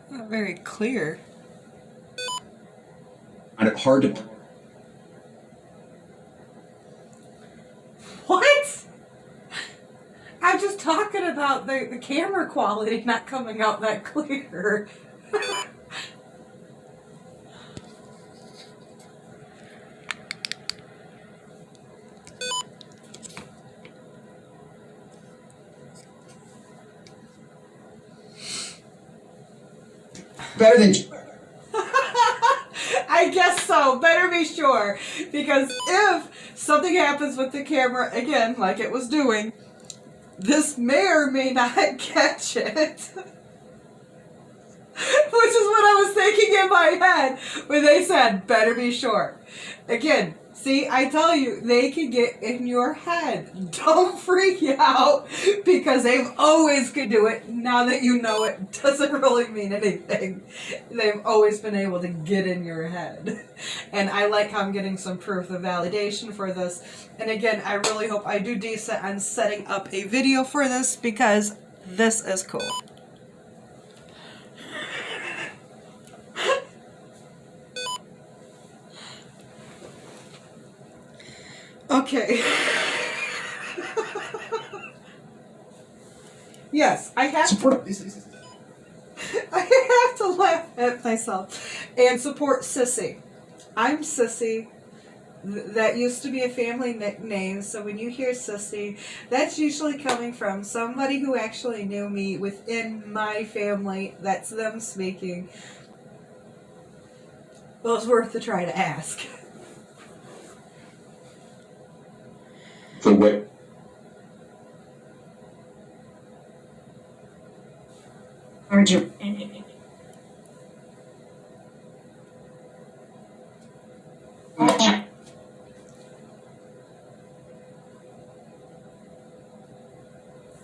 Not very clear. Find it hard to. What? I'm just talking about the camera quality not coming out that clear. Better than. I guess so. Better be sure. Because if something happens with the camera, again, like it was doing, this may or may not catch it. Which is what I was thinking in my head when they said, better be sure. Again, see, I tell you, they can get in your head. Don't freak out, because they've always could do it. Now that you know it doesn't really mean anything. They've always been able to get in your head. And I like how I'm getting some proof of validation for this. And again, I really hope I do decent on setting up a video for this, because this is cool. Okay. Yes, I have Support. I have to laugh at myself and support Sissy. I'm Sissy. That used to be a family nickname, so when you hear Sissy, that's usually coming from somebody who actually knew me within my family. That's them speaking. Well, it's worth to try to ask. The way. Larger.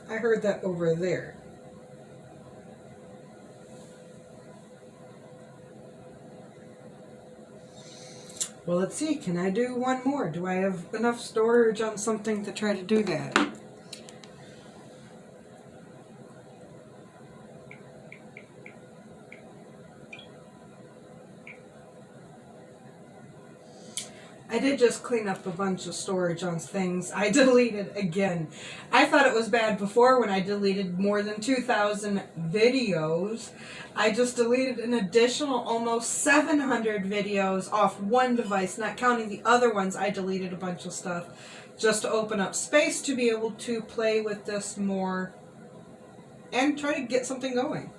I heard that over there. Well, let's see. Can I do one more? Do I have enough storage on something to try to do that? I did just clean up a bunch of storage on things. I deleted again. I thought it was bad before when I deleted more than 2,000 videos. I just deleted an additional almost 700 videos off one device, not counting the other ones. I deleted a bunch of stuff just to open up space to be able to play with this more and try to get something going.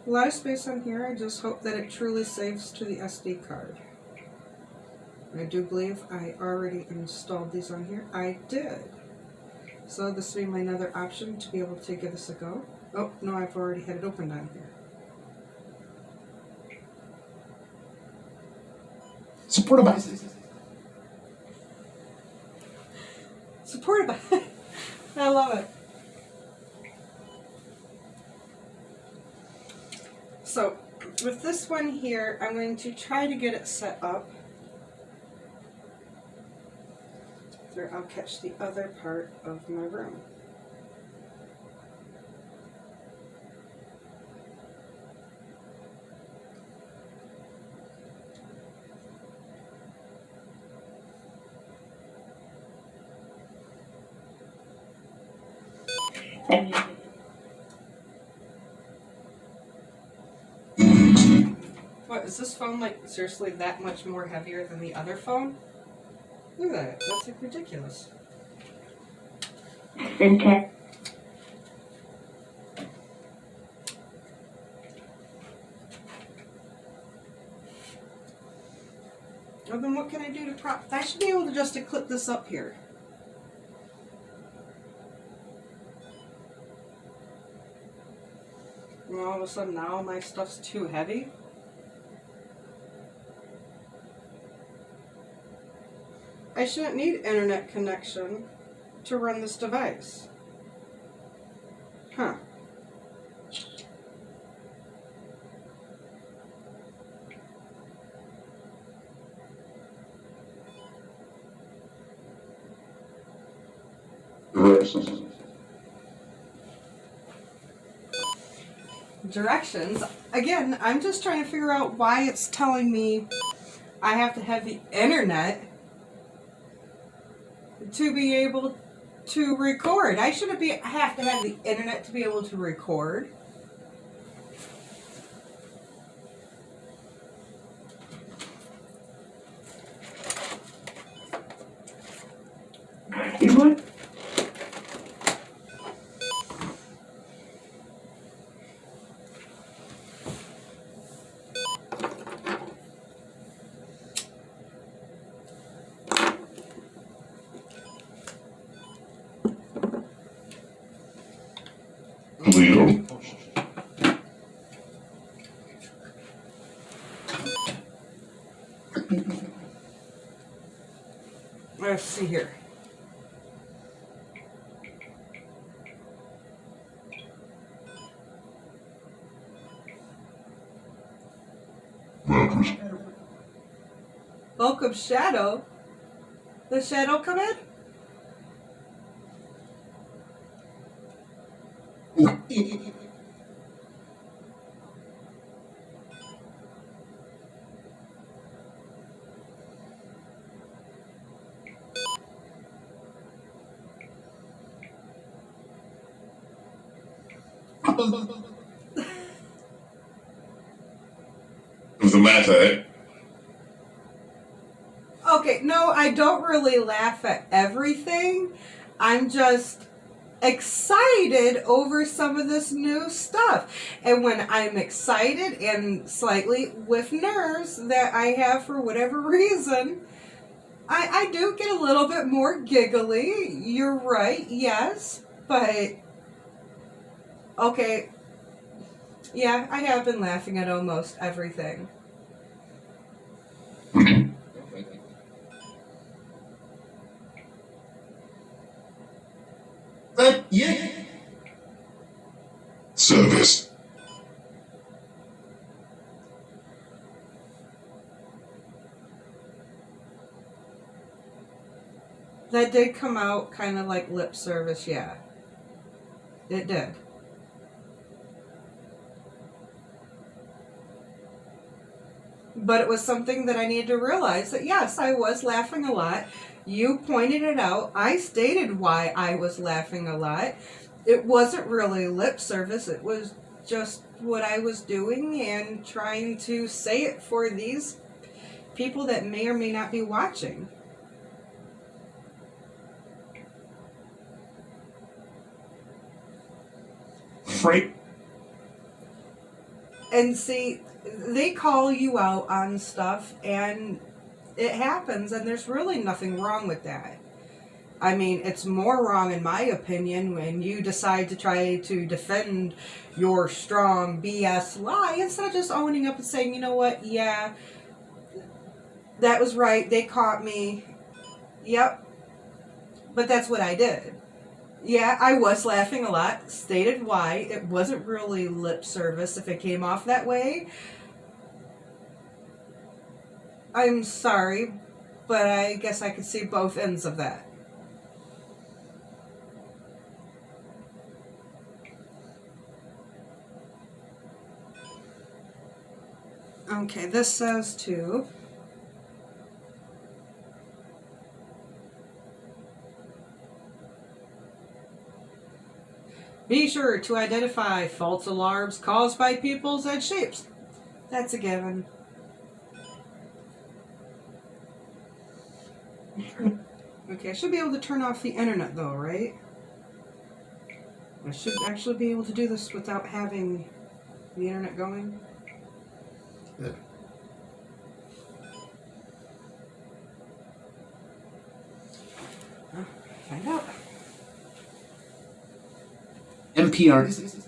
A lot of space on here. I just hope that it truly saves to the SD card. I do believe I already installed these on here. I did. So this will be my another option to be able to give this a go. Oh, no, I've already had it opened on here. Supported by. Supported by. I love it. So, with this one here, I'm going to try to get it set up. There, I'll catch the other part of my room. What, is this phone like seriously that much more heavier than the other phone? Look at that. That's like ridiculous. Syntax. Well, then what can I do to prop? I should be able to just to clip this up here. And all of a sudden now my stuff's too heavy. I shouldn't need internet connection to run this device. Huh. Directions. Again, I'm just trying to figure out why it's telling me I have to have the internet to be able to record. I shouldn't have to have the internet to be able to record. What? Leo. Let's see here. Welcome, Shadow. The Shadow come in? What's the matter, eh? Okay, no, I don't really laugh at everything. I'm just excited over some of this new stuff. And when I'm excited and slightly with nerves that I have for whatever reason, I do get a little bit more giggly. You're right, yes. But, okay. Yeah, I have been laughing at almost everything. Yeah. Service. That did come out kind of like lip service, yeah. It did. But it was something that I needed to realize that yes, I was laughing a lot. You pointed it out. I stated why I was laughing a lot. It wasn't really lip service. It was just what I was doing and trying to say it for these people that may or may not be watching. Freight. And see, they call you out on stuff and it happens and there's really nothing wrong with that. I mean, it's more wrong in my opinion when you decide to try to defend your strong BS lie instead of just owning up and saying, you know what, yeah, that was right, they caught me. Yep. But that's what I did. Yeah, I was laughing a lot, stated why. It wasn't really lip service if it came off that way. I'm sorry, but I guess I could see both ends of that. Okay, this says to Be sure to identify false alarms caused by people's head shapes. That's a given. Okay, I should be able to turn off the internet though, right? I should actually be able to do this without having the internet going. Good. Find out. NPR.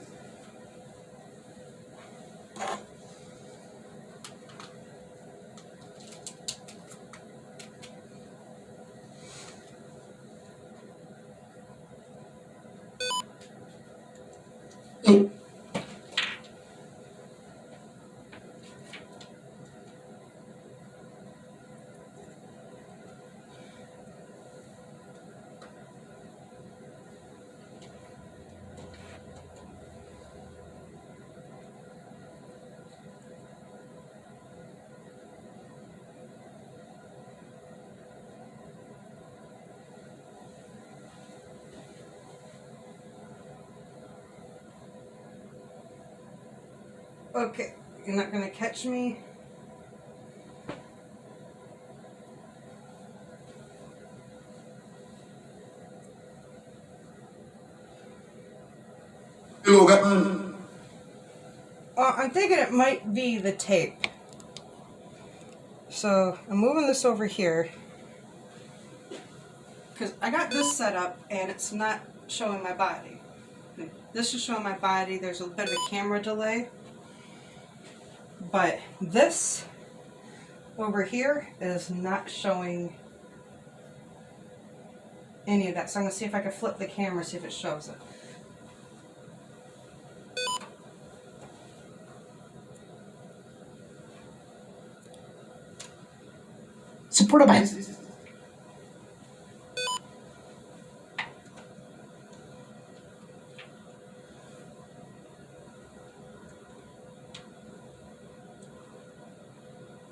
Oh. Okay, you're not gonna catch me. Hello, Batman. I'm thinking it might be the tape. So I'm moving this over here because I got this set up and it's not showing my body. This is showing my body. There's a bit of a camera delay. But this over here is not showing any of that. So I'm going to see if I can flip the camera, see if it shows it. Supported by.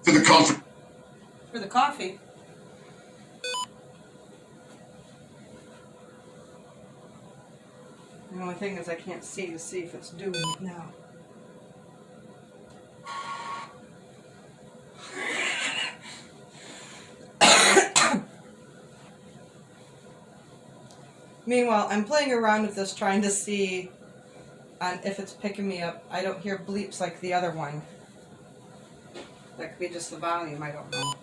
For the conference. For the coffee. The only thing is I can't see if it's doing it now. Meanwhile, I'm playing around with this trying to see if it's picking me up. I don't hear bleeps like the other one. That could be just the volume, I don't know.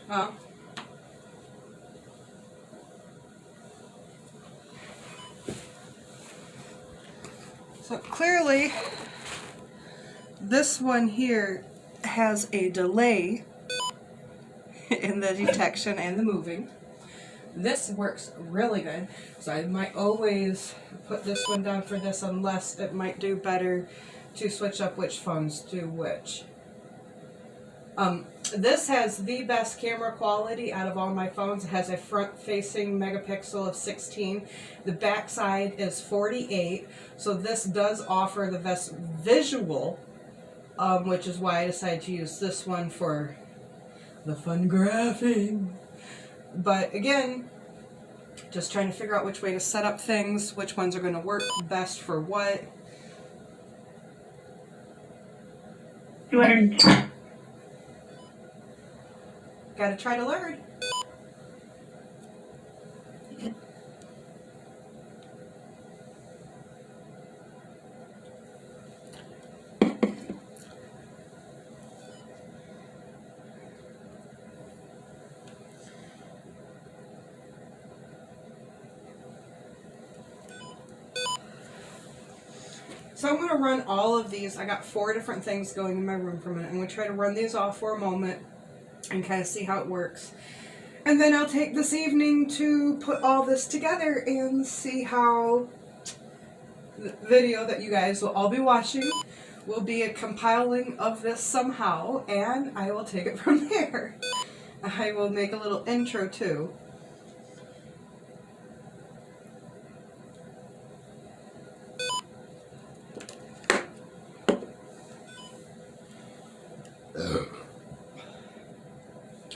Huh? So clearly, this one here has a delay in the detection and the moving. This works really good, so I might always put this one down for this unless it might do better to switch up which phones do which. This has the best camera quality out of all my phones. It has a front-facing megapixel of 16. The back side is 48. So this does offer the best visual, which is why I decided to use this one for the fun graphing. But again, just trying to figure out which way to set up things, which ones are going to work best for what. 200. Gotta try to learn. So I'm going to run all of these. I got 4 different things going in my room for a minute. I'm going to try to run these off for a moment and kind of see how it works. And then I'll take this evening to put all this together and see how the video that you guys will all be watching will be a compiling of this somehow, and I will take it from there. I will make a little intro too.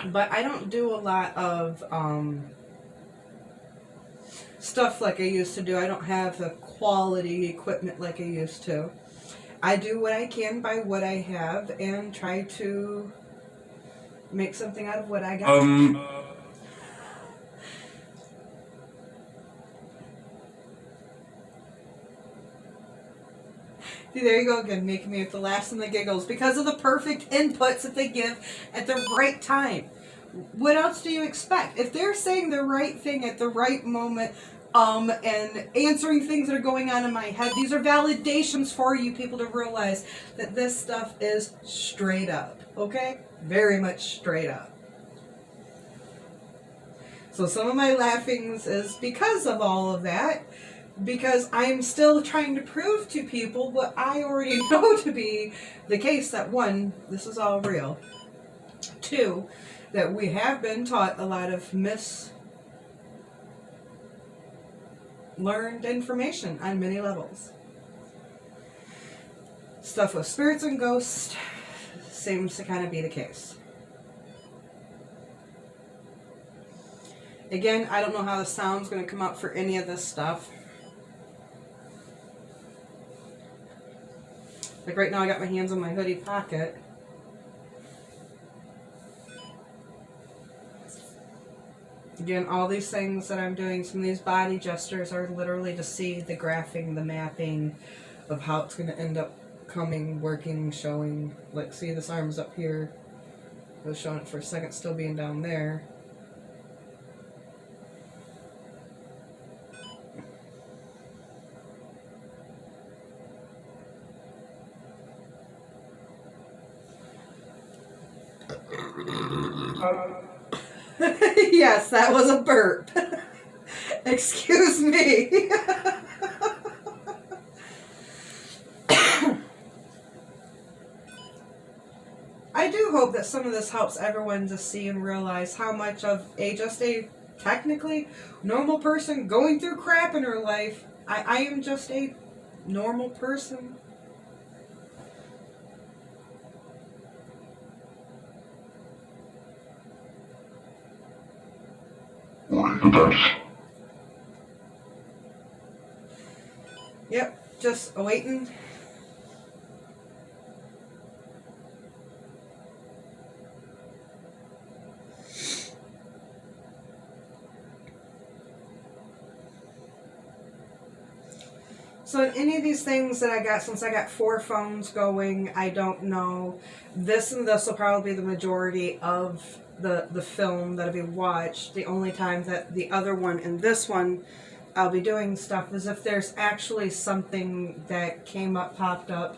But I don't do a lot of stuff like I used to do. I don't have the quality equipment like I used to. I do what I can by what I have and try to make something out of what I got. See, there you go again, making me with the laughs and the giggles because of the perfect inputs that they give at the right time. What else do you expect? If they're saying the right thing at the right moment, and answering things that are going on in my head, these are validations for you people to realize that this stuff is straight up, okay? Very much straight up. So some of my laughings is because of all of that, because I'm still trying to prove to people what I already know to be the case, that one, this is all real. Two, that we have been taught a lot of learned information on many levels. Stuff with spirits and ghosts seems to kind of be the case. Again, I don't know how the sound's going to come out for any of this stuff. Like right now I got my hands in my hoodie pocket. Again, all these things that I'm doing, some of these body gestures are literally to see the graphing, the mapping of how it's going to end up coming, working, showing. Like, see, this arm's up here. I was showing it for a second, still being down there. Yes, that was a burp. Excuse me. I do hope that some of this helps everyone to see and realize how much of just a technically normal person going through crap in her life. I am just a normal person. Yep, just awaiting. So in any of these things that I got, since I got 4 phones going, I don't know. This and this will probably be the majority of the film that'll be watched. The only time that the other one and this one I'll be doing stuff is if there's actually something that came up, popped up.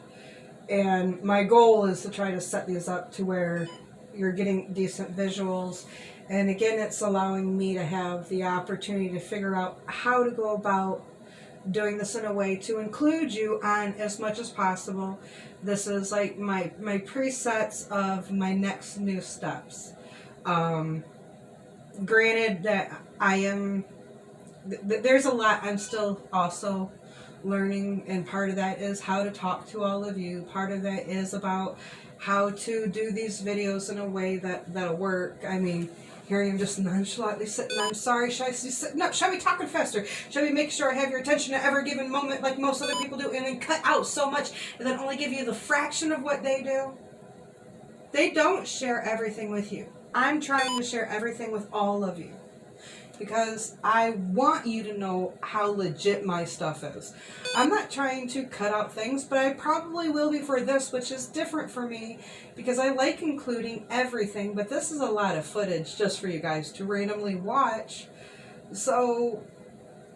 And my goal is to try to set these up to where you're getting decent visuals. And again, it's allowing me to have the opportunity to figure out how to go about doing this in a way to include you on as much as possible. This is like my presets of my next new steps. Granted that I am, there's a lot I'm still also learning, and part of that is how to talk to all of you. Part of that is about how to do these videos in a way that'll work. I mean, here I am just nonchalantly sitting. I'm sorry, should I be sitting up? Should I be talking faster? Should I make sure I have your attention at every given moment like most other people do, and then cut out so much and then only give you the fraction of what they do? They don't share everything with you. I'm trying to share everything with all of you because I want you to know how legit my stuff is. I'm not trying to cut out things, but I probably will be for this, which is different for me because I like including everything, but this is a lot of footage just for you guys to randomly watch. So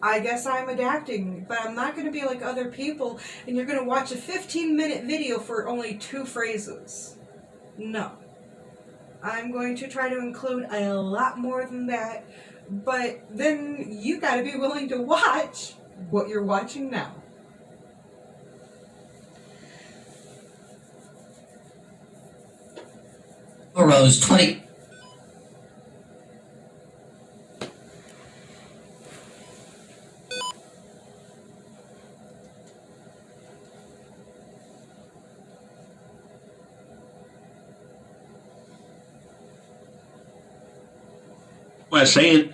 I guess I'm adapting, but I'm not going to be like other people and you're going to watch a 15-minute video for only 2 phrases. No. I'm going to try to include a lot more than that, but then you got to be willing to watch what you're watching now. Rose 20. What I'm saying.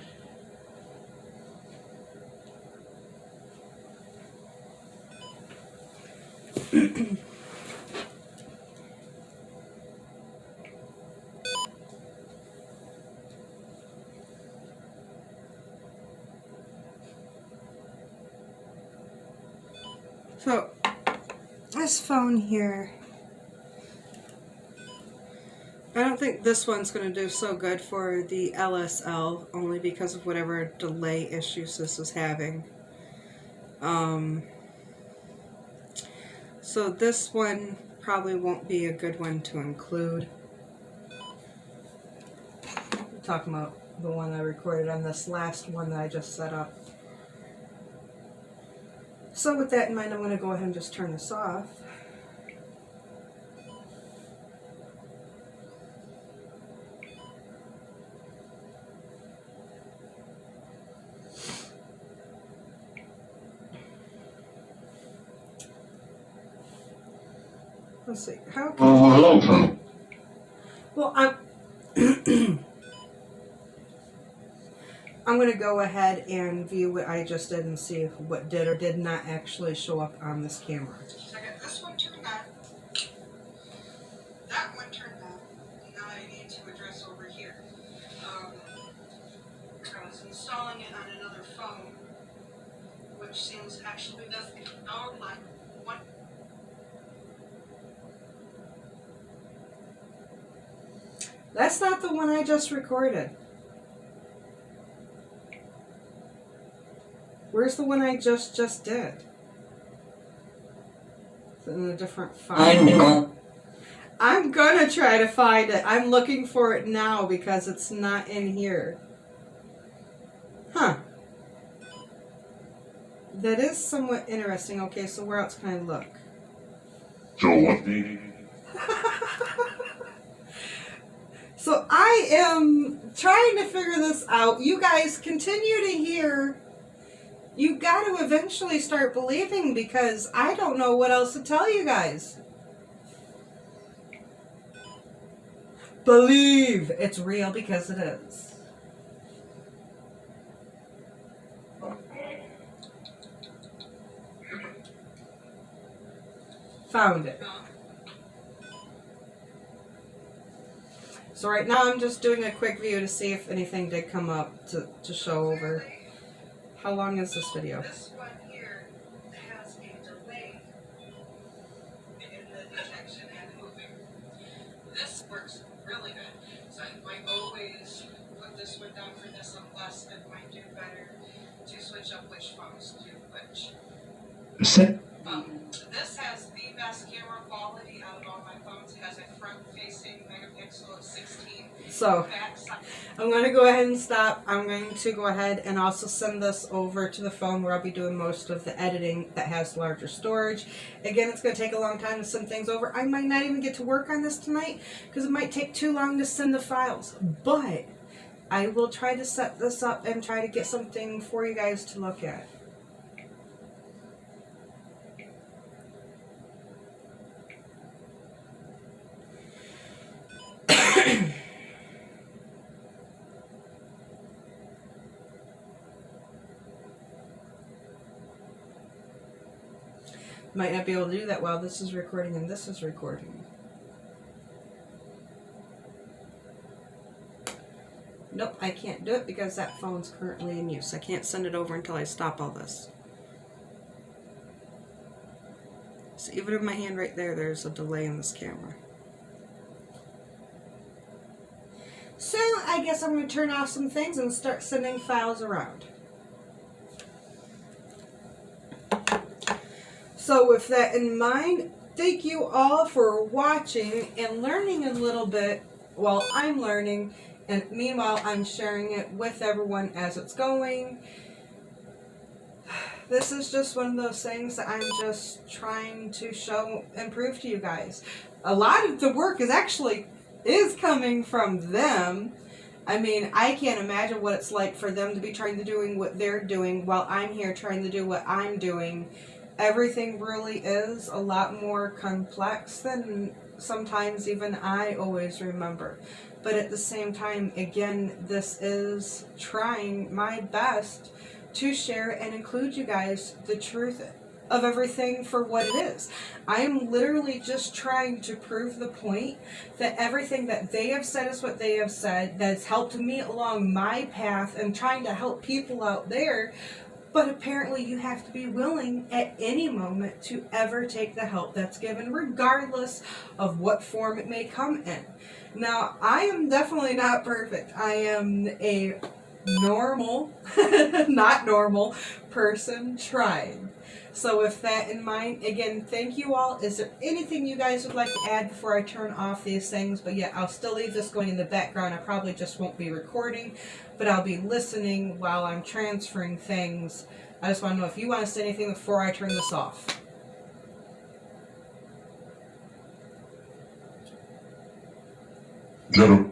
So, this phone here, I don't think this one's going to do so good for the LSL, only because of whatever delay issues this is having. So this one probably won't be a good one to include. I'm talking about the one I recorded on this last one that I just set up. So with that in mind, I'm going to go ahead and just turn this off. Let's see. How can Hello, Colonel. Well, I'm going to go ahead and view what I just did and see what did or did not actually show up on this camera. So I got this one turned on. That one turned on. Now I need to address over here. I was installing it on another phone, which seems actually doesn't. Oh, my. One. That's not the one I just recorded. Where's the one I just did? It's in a different file. I'm gonna try to find it. I'm looking for it now because it's not in here. Huh. That is somewhat interesting. Okay, so where else can I look? So what the? So I am trying to figure this out. You guys continue to hear. You got to eventually start believing because I don't know what else to tell you guys. Believe it's real because it is. Found it. So right now I'm just doing a quick view to see if anything did come up to show over. How long is this video? This one here has a delay in the detection and moving. This works really good. So I might always put this one down for this unless it might do better to switch up which phones to which. This has the best camera quality out of all my phones. It has a front-facing megapixel of 16. So I'm going to go ahead and stop. I'm going to go ahead and also send this over to the phone where I'll be doing most of the editing that has larger storage. Again, it's going to take a long time to send things over. I might not even get to work on this tonight because it might take too long to send the files. But I will try to set this up and try to get something for you guys to look at. Might not be able to do that while this is recording and this is recording. Nope, I can't do it because that phone's currently in use. I can't send it over until I stop all this. So even with my hand right there, there's a delay in this camera. So I guess I'm going to turn off some things and start sending files around. So with that in mind, thank you all for watching and learning a little bit while I'm learning, and meanwhile I'm sharing it with everyone as it's going. This is just one of those things that I'm just trying to show and prove to you guys. A lot of the work is coming from them. I mean, I can't imagine what it's like for them to be trying to doing what they're doing while I'm here trying to do what I'm doing. Everything really is a lot more complex than sometimes even I always remember. But at the same time, again, this is trying my best to share and include you guys the truth of everything for what it is. I am literally just trying to prove the point that everything that they have said is what they have said, that's helped me along my path and trying to help people out there. But apparently you have to be willing at any moment to ever take the help that's given, regardless of what form it may come in. Now, I am definitely not perfect. I am a normal, not normal person trying. So with that in mind, again, thank you all. Is there anything you guys would like to add before I turn off these things? But yeah, I'll still leave this going in the background. I probably just won't be recording, but I'll be listening while I'm transferring things. I just want to know if you want to say anything before I turn this off. Zero.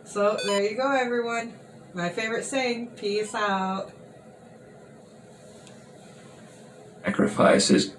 So there you go, everyone. My favorite saying, peace out. Sacrifices